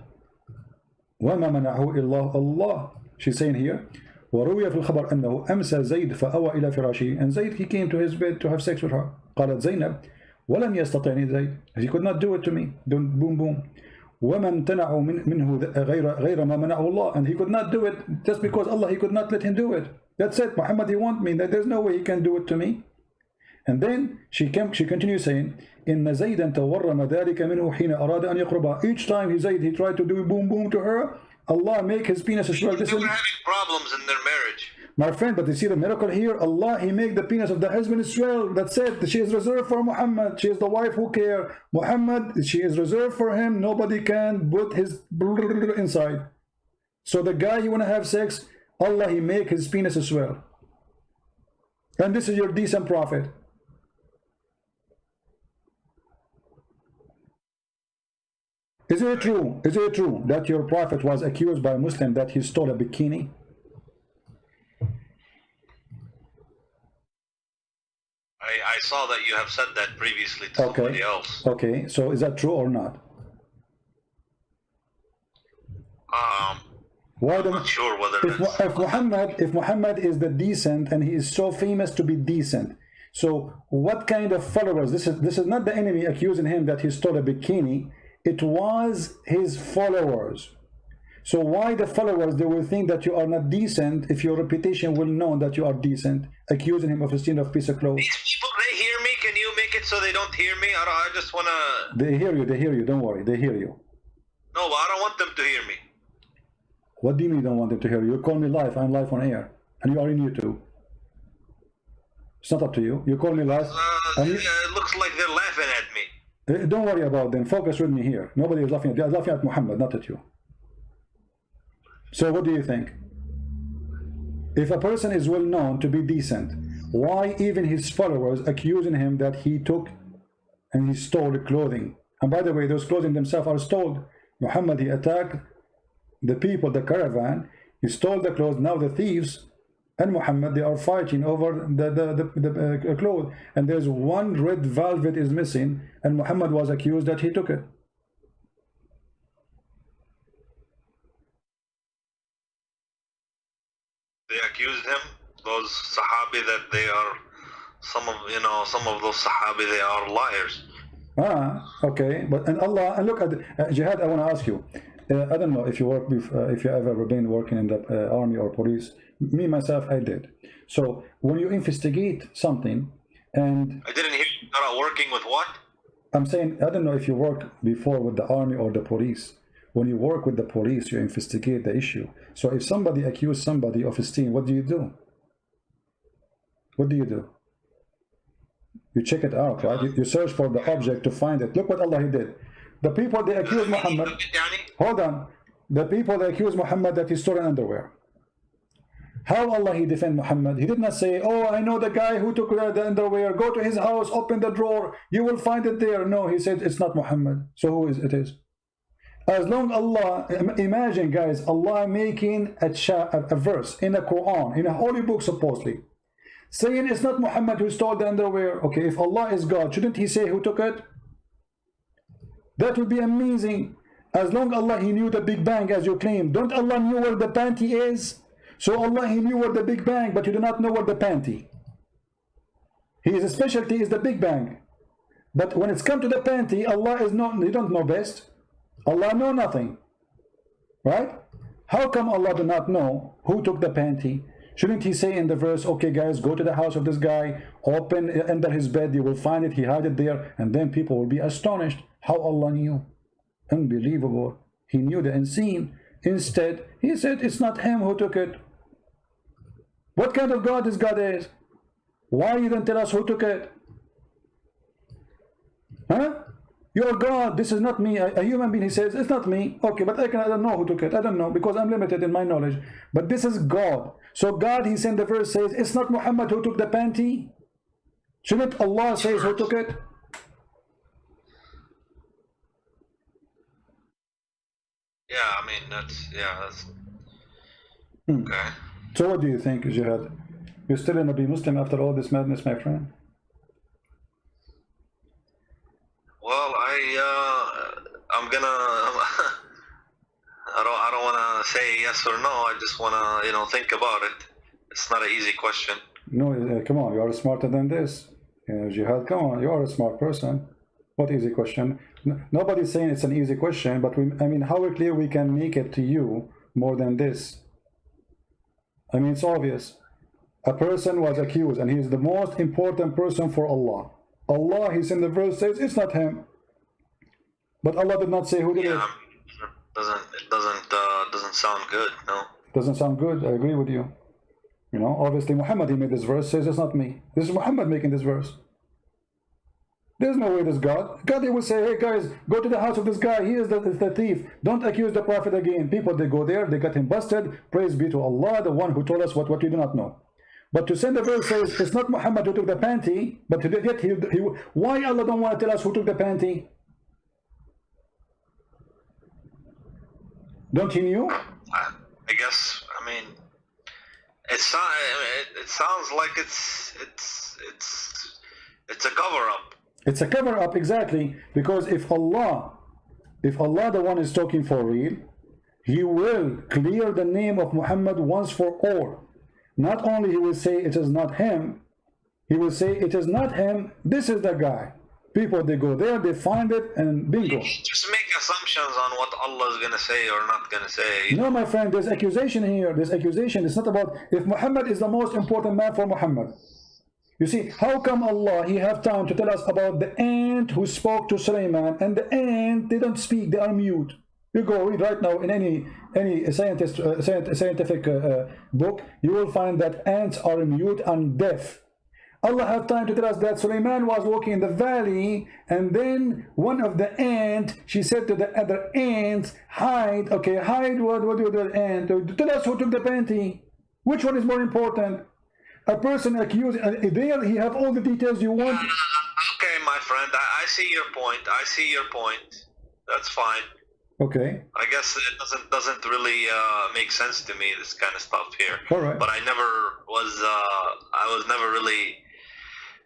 وَمَا مَنَعَهُ إِلَّا اللَّهِ. She's saying here, وروي في الخبر أنه أمسى زيد فأوى إلى فراشه. And Zayd, he came to his bed to have sex with her. قالت زينب ولم يستطعني زيد. He could not do it to me. Boom, boom. وما امتنعوا منه غير ما منعه الله. And he could not do it just because Allah, he could not let him do it. That's it. Muhammad, he want me. There's no way he can do it to me. And then she continues saying, إن زيدا تورم ذلك منه حين أراد أن يقربها. Each time he tried to do boom boom to her, Allah make his penis swell. They were having problems in their marriage. My friend, but you see the miracle here? Allah, he make the penis of the husband swell. That's it. She is reserved for Muhammad. She is the wife who care. Muhammad, she is reserved for him. Nobody can put his inside. So the guy you want to have sex, Allah, he make his penis swell. And this is your decent prophet. Is it true that your prophet was accused by a Muslim that he stole a bikini? I saw that you have said that previously to somebody else. Okay, so is that true or not? I'm not sure whether if Muhammad is the decent and he is so famous to be decent, so what kind of followers? This is not the enemy accusing him that he stole a bikini. It was his followers. So why the followers, they will think that you are not decent if your reputation will know that you are decent, accusing him of a sin of piece of clothes. These people, they hear me. Can you make it so they don't hear me? I just want to... They hear you, don't worry, they hear you. No, but I don't want them to hear me. What do you mean you don't want them to hear you? You call me live, I'm live on air, and you are in YouTube. It's not up to you. You call me live. It looks like they're laughing at me. Don't worry about them. Focus with me here. Nobody is laughing at you. They're laughing at Muhammad, not at you. So what do you think? If a person is well known to be decent, why even his followers accusing him that he took and he stole clothing? And by the way, those clothing themselves are stolen. Muhammad, he attacked the people, the caravan. He stole the clothes. Now the thieves and Muhammad, they are fighting over the clothes, and there's one red velvet is missing, and Muhammad was accused that he took it. They accused him, those Sahabi, that they are some of those Sahabi, they are liars. Okay, but and Allah, and look at Jihad. I want to ask you. I don't know if you work if you ever been working in the army or police. Me myself, I did. So when you investigate something, and I didn't hear you are working with what? I'm saying I don't know if you worked before with the army or the police. When you work with the police, you investigate the issue. So if somebody accuses somebody of stealing, what do you do? What do you do? You check it out, right? You search for the object to find it. Look what Allah he did. The people, they accuse Muhammad. Hold on. The people, they accuse Muhammad that he stole underwear. How Allah he defend Muhammad? He did not say, oh, I know the guy who took the underwear. Go to his house, open the drawer. You will find it there. No, he said, it's not Muhammad. So who is it is? As long Allah, imagine guys, Allah making a verse in the Quran, in a holy book supposedly, saying it's not Muhammad who stole the underwear. Okay, if Allah is God, shouldn't he say who took it? That would be amazing. As long Allah he knew the Big Bang as you claim. Don't Allah knew where the panty is? So Allah he knew where the Big Bang, but you do not know where the panty. His specialty is the Big Bang. But when it's come to the panty, Allah is not, you don't know best. Allah know nothing. Right? How come Allah do not know who took the panty? Shouldn't he say in the verse, okay guys, go to the house of this guy, open under his bed, you will find it, he hide it there, and then people will be astonished how Allah knew. Unbelievable. He knew the unseen. Instead, he said it's not him who took it. What kind of God this God is? Why you don't tell us who took it? Huh? You're God, this is not me. A human being, he says, it's not me. Okay, but I don't know who took it. I don't know, because I'm limited in my knowledge. But this is God. So God, he said, the verse says, it's not Muhammad who took the panty. Shouldn't Allah say who took it? Yeah, I mean, that's okay. So what do you think, Jihad? You're still gonna be Muslim after all this madness, my friend? Well, I'm gonna. I don't want to say yes or no. I just want to, think about it. It's not an easy question. No, come on, you are smarter than this. Jihad, come on, you are a smart person. What easy question? Nobody's saying it's an easy question, but I mean, how clear we can make it to you more than this? I mean, it's obvious. A person was accused, and he is the most important person for Allah. Allah, he's in the verse, says it's not him. But Allah did not say who did it. It doesn't sound good, no. Doesn't sound good, I agree with you. Obviously Muhammad, he made this verse, says it's not me. This is Muhammad making this verse. There's no way this God, he will say, hey guys, go to the house of this guy, he is the thief. Don't accuse the Prophet again. People, they go there, they got him busted. Praise be to Allah, the one who told us what we do not know. But to send the verse says, it's not Muhammad who took the panty, but yet why Allah don't want to tell us who took the panty? Don't he knew? I guess, I mean, it sounds like it's a cover-up. It's a cover-up, exactly, because if Allah the one is talking for real, he will clear the name of Muhammad once for all. Not only he will say it is not him, he will say it is not him, this is the guy. People, they go there, they find it, and bingo. Just make assumptions on what Allah is going to say or not going to say. No, my friend, there's accusation here. There's accusation. It's not about if Muhammad is the most important man for Muhammad. You see, how come Allah, he have time to tell us about the ant who spoke to Sulaiman, and the ant, they don't speak, they are mute. You go read right now in any scientific book, you will find that ants are mute and deaf. Allah have time to tell us that Sulaiman was walking in the valley, and then one of the ants, she said to the other ants, hide. Okay, hide. What do the ant? Tell us who took the panty. Which one is more important? A person accused, there he have all the details you want. Okay, my friend, I see your point. That's fine. Okay. I guess it doesn't really make sense to me, this kind of stuff here. All right. But I was never really.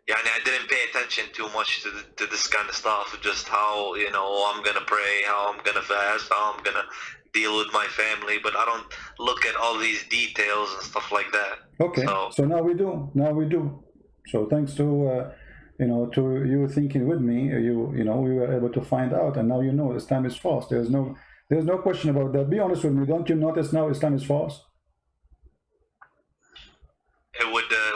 Yeah, I didn't pay attention too much to this kind of stuff. Just how I'm gonna pray, how I'm gonna fast, how I'm gonna deal with my family. But I don't look at all these details and stuff like that. Okay. So now we do. So thanks to to you thinking with me, we were able to find out, and now Islam is false. There's no question about that. Be honest with me. Don't you notice now Islam is false? It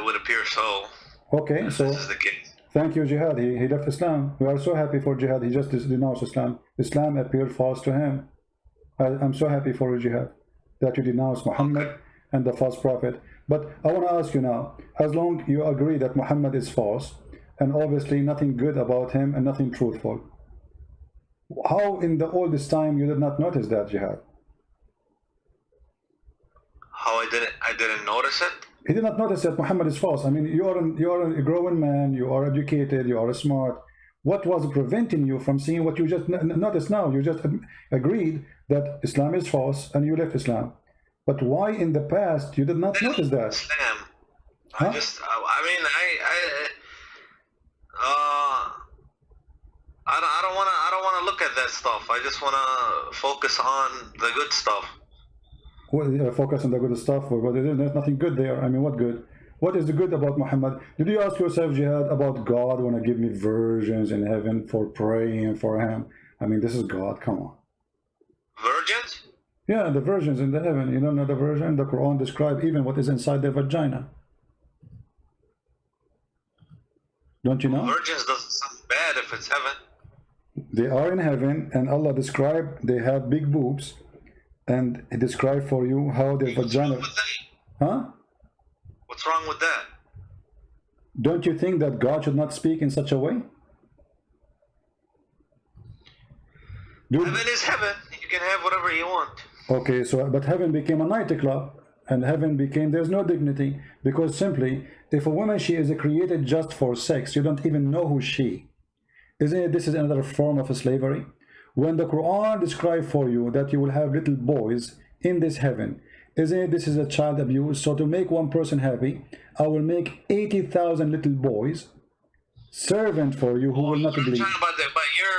would appear so. Okay, so this is the case. Thank you, Jihad. He left Islam. We are so happy for Jihad. He just denounced Islam. Islam appeared false to him. I'm so happy for you, Jihad, that you denounce Muhammad and the false prophet. But I want to ask you now, as long you agree that Muhammad is false, and obviously nothing good about him and nothing truthful, how in all this time you did not notice that, Jihad? How I didn't notice it? He did not notice that Muhammad is false. I mean, you are a growing man, you are educated, you are smart. What was preventing you from seeing what you just noticed now? You just agreed that Islam is false and you left Islam. But why in the past you did not notice that? Islam. Huh? I don't want to look at that stuff. I just want to focus on the good stuff. Well, focus on the good stuff, but there's nothing good there. I mean, what good? What is the good about Muhammad? Did you ask yourself, Jihad, about God want to give me virgins in heaven for praying for him? I mean, this is God. Come on. Virgins? Yeah, the virgins in the heaven. You don't know the virgin? The Quran describes even what is inside their vagina. Don't you know? Virgins doesn't sound bad if it's heaven. They are in heaven, and Allah described they have big boobs, and He described for you how their vagina. Huh? What's wrong with that? Don't you think that God should not speak in such a way? Heaven is heaven. You can have whatever you want. Okay, so but heaven became a nightclub, and heaven became, there's no dignity, because simply if a woman, she is created just for sex, you don't even know who she. Isn't it, this is another form of slavery? When the Quran describes for you that you will have little boys in this heaven, isn't it, this is a child abuse? So to make one person happy, I will make 80,000 little boys servant for you who will not believe. About that, but you're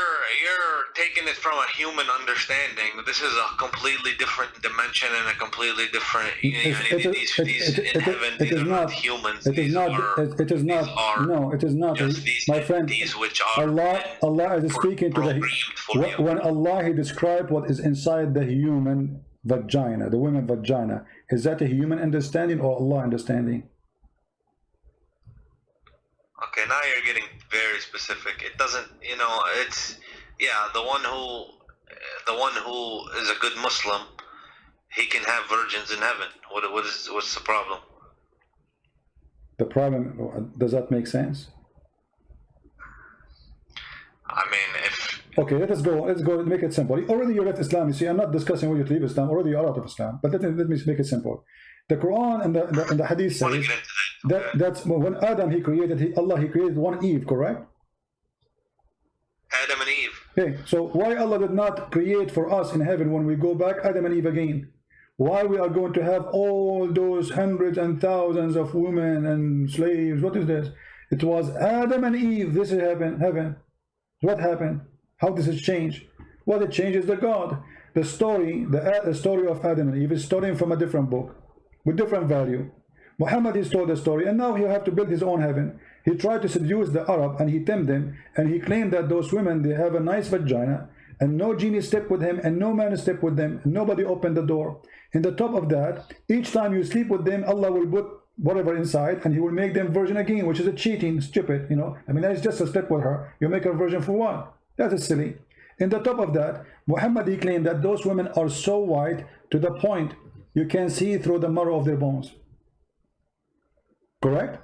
taking it from a human understanding. This is a completely different dimension and a completely different. These in heaven, these are not humans. It is not. It is not. No, it is not. My friend, these which are Allah is speaking to the. When Allah He described what is inside the human vagina, the women vagina, is that a human understanding or Allah understanding? Okay, now you're getting very specific. It doesn't, you know, it's, yeah, the one who is a good Muslim, he can have virgins in heaven. What's the problem? The problem, does that make sense? I mean, if... Okay, let's go, make it simple. Already you left Islam, you see, I'm not discussing whether you leave Islam, already you're out of Islam, but let me make it simple. The Quran and the Hadith says that's when Adam he created, Allah he created one Eve, correct? Adam and Eve. Okay, so why Allah did not create for us in heaven when we go back Adam and Eve again? Why we are going to have all those hundreds and thousands of women and slaves? What is this? It was Adam and Eve. This is heaven. What happened? How does it change? What it changes the God. The story of Adam and Eve is stolen from a different book with different value. Muhammad is told the story, and now he have to build his own heaven. He tried to seduce the Arab, and he tempted them, and he claimed that those women, they have a nice vagina, and no genie stepped with him, and no man stepped with them, and nobody opened the door. In the top of that, each time you sleep with them, Allah will put whatever inside, and He will make them virgin again, which is a cheating, stupid, you know. I mean, that's just a step with her. You make her virgin for what? That is silly. In the top of that, Muhammad, he claimed that those women are so white to the point you can see through the marrow of their bones. Correct?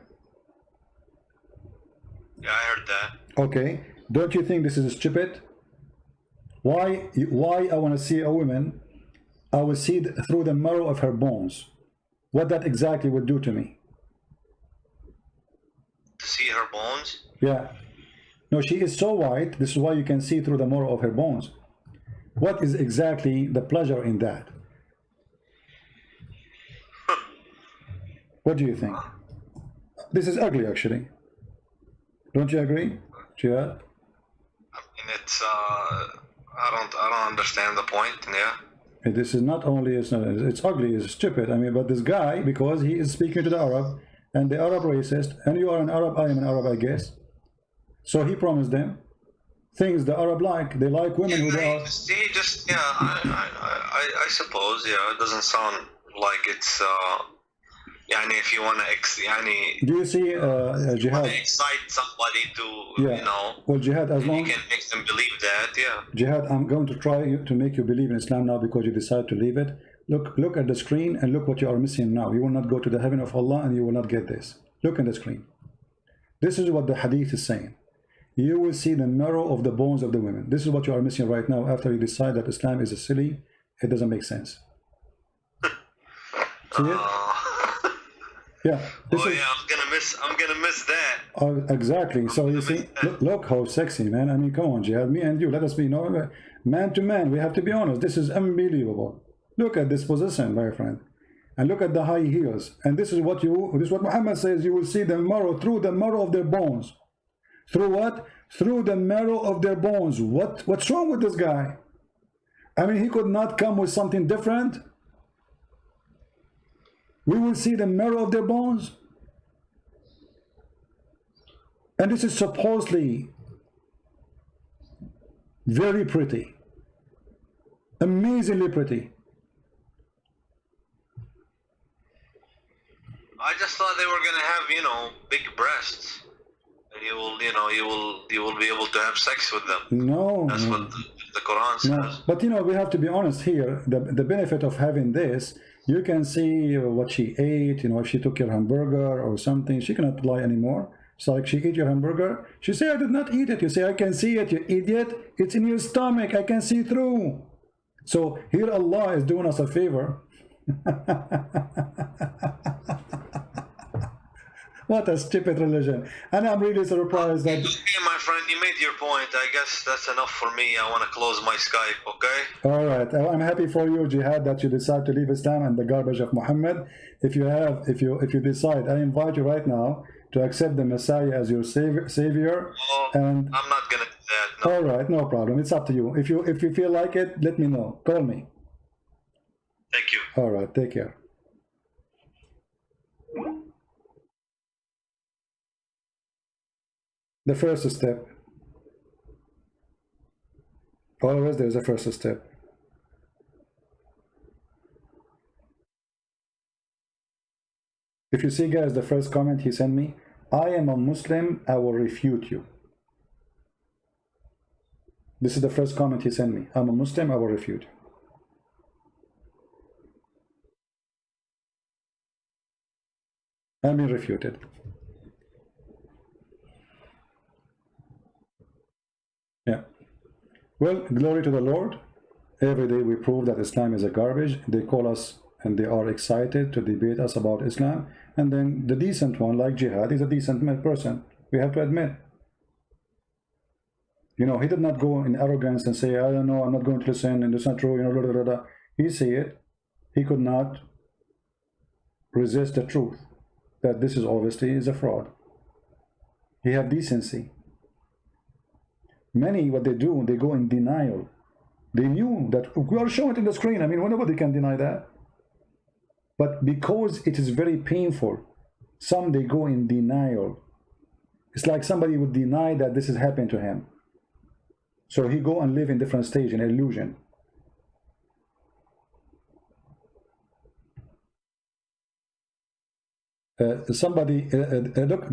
Yeah, I heard that. Okay. Don't you think this is stupid? Why I want to see a woman, I will see through the marrow of her bones. What that exactly would do to me. To see her bones? Yeah. No, she is so white, this is why you can see through the marrow of her bones. What is exactly the pleasure in that? What do you think? This is ugly, actually. Don't you agree, Jihat? I mean, it's I don't understand the point. Yeah. This is not only it's ugly, it's stupid. I mean, but this guy, because he is speaking to the Arab, and the Arab racist, and you are an Arab, I am an Arab, I guess. So he promised them things the Arab like. They like women who they are. See, just yeah, I suppose yeah. It doesn't sound like it's. If you want to, do you see Jihad? Excite somebody to, yeah. You know. Well, Jihad, as long you can make them believe that, yeah. Jihad, I'm going to try to make you believe in Islam now because you decide to leave it. Look at the screen and look what you are missing now. You will not go to the heaven of Allah and you will not get this. Look at the screen. This is what the Hadith is saying. You will see the marrow of the bones of the women. This is what you are missing right now after you decide that Islam is a silly. It doesn't make sense. See it? Yeah. I'm gonna miss that. Exactly. So you see, look how sexy, man. I mean, come on, Jihad. Me and you, let us be man to man. We have to be honest. This is unbelievable. Look at this position, my friend, and look at the high heels. And this is what Muhammad says. You will see the marrow through the marrow of their bones. Through what? Through the marrow of their bones. What's wrong with this guy? I mean, he could not come with something different. We will see the marrow of their bones. And this is supposedly very pretty. Amazingly pretty. I just thought they were gonna have, you know, big breasts, and you will, you know, you will be able to have sex with them. No, That's no. what the Quran says. No, but you know, we have to be honest here. The benefit of having this, you can see what she ate. You know, if she took your hamburger or something, she cannot lie anymore. It's like she ate your hamburger. She say, I did not eat it. You say, I can see it, you idiot. It's in your stomach. I can see through. So here Allah is doing us a favor. What a stupid religion. And I'm really surprised that... Okay, my friend, you made your point. I guess that's enough for me. I want to close my Skype, okay? All right. I'm happy for you, Jihad, that you decide to leave Islam and the garbage of Muhammad. If you decide, I invite you right now to accept the Messiah as your savior. Well, and I'm not gonna do that. No. all right, no problem. It's up to you. If you feel like it, let me know. Call me. Thank you. All right. Take care. The first step. Always there's a first step. If you see, guys, the first comment he sent me, I am a Muslim, I will refute you. This is the first comment he sent me. I'm a Muslim, I will refute. I'm being refuted. Yeah. Well, glory to the Lord. Every day we prove that Islam is a garbage. They call us and they are excited to debate us about Islam. And then the decent one, like Jihad, is a decent person. We have to admit. You know, he did not go in arrogance and say, I don't know, I'm not going to listen, and it's not true, you know, blah, blah, blah. He said it. He could not resist the truth that this is obviously is a fraud. He have decency. Many, what they do, they go in denial. They knew that we are showing it in the screen. I mean, nobody can deny that. But because it is very painful, some they go in denial. It's like somebody would deny that this is happening to him. So he go and live in different stage, in illusion. Look,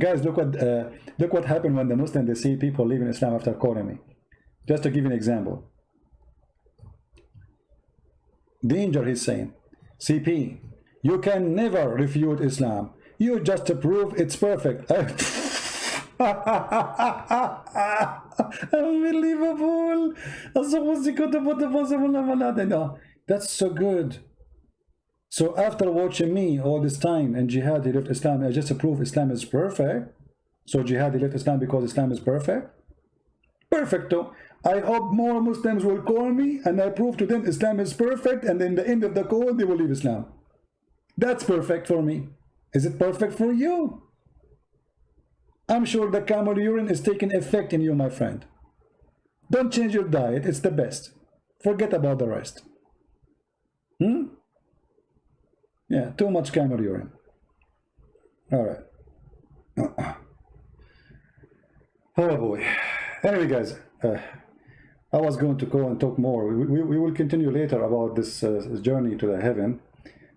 guys, look what happened when the Muslims, they see people leaving Islam after calling me. Just to give you an example. Danger, he's saying, CP, you can never refute Islam. You just prove it's perfect. Unbelievable. That's so good. So after watching me all this time and Jihad, he left Islam, I just prove Islam is perfect. So Jihad, he left Islam because Islam is perfect. Perfecto. I hope more Muslims will call me and I prove to them Islam is perfect, and in the end of the call they will leave Islam. That's perfect for me. Is it perfect for you? I'm sure the camel urine is taking effect in you, my friend. Don't change your diet, it's the best. Forget about the rest. Yeah, too much camel urine. All right. Oh boy. Anyway, guys, I was going to go and talk more. We will continue later about this journey to the heaven,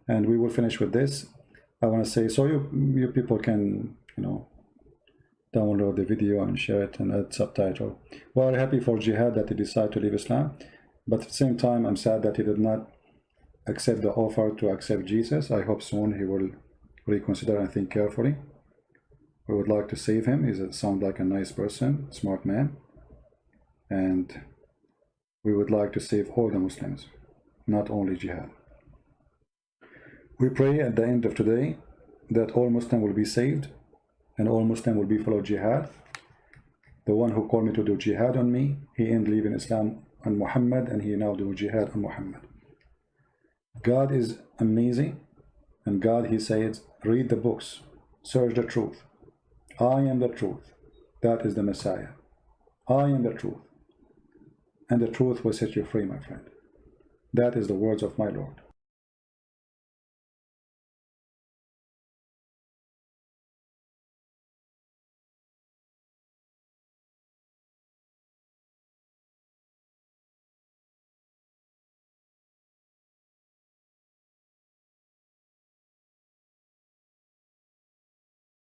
and we will finish with this. I want to say, so you people can, you know, download the video and share it and add subtitle. Well, happy for Jihad that he decided to leave Islam, but at the same time, I'm sad that he did not accept the offer to accept Jesus. I hope soon he will reconsider and think carefully. We would like to save him. He sounds like a nice person, smart man. And we would like to save all the Muslims, not only Jihad. We pray at the end of today that all Muslims will be saved and all Muslims will be follow Jihad. The one who called me to do Jihad on me, he ended leaving Islam on Muhammad, and he now do Jihad on Muhammad. God is amazing, and God, he says, read the books, search the truth. I am the truth. That is the Messiah. I am the truth. And the truth will set you free, my friend. That is the words of my Lord.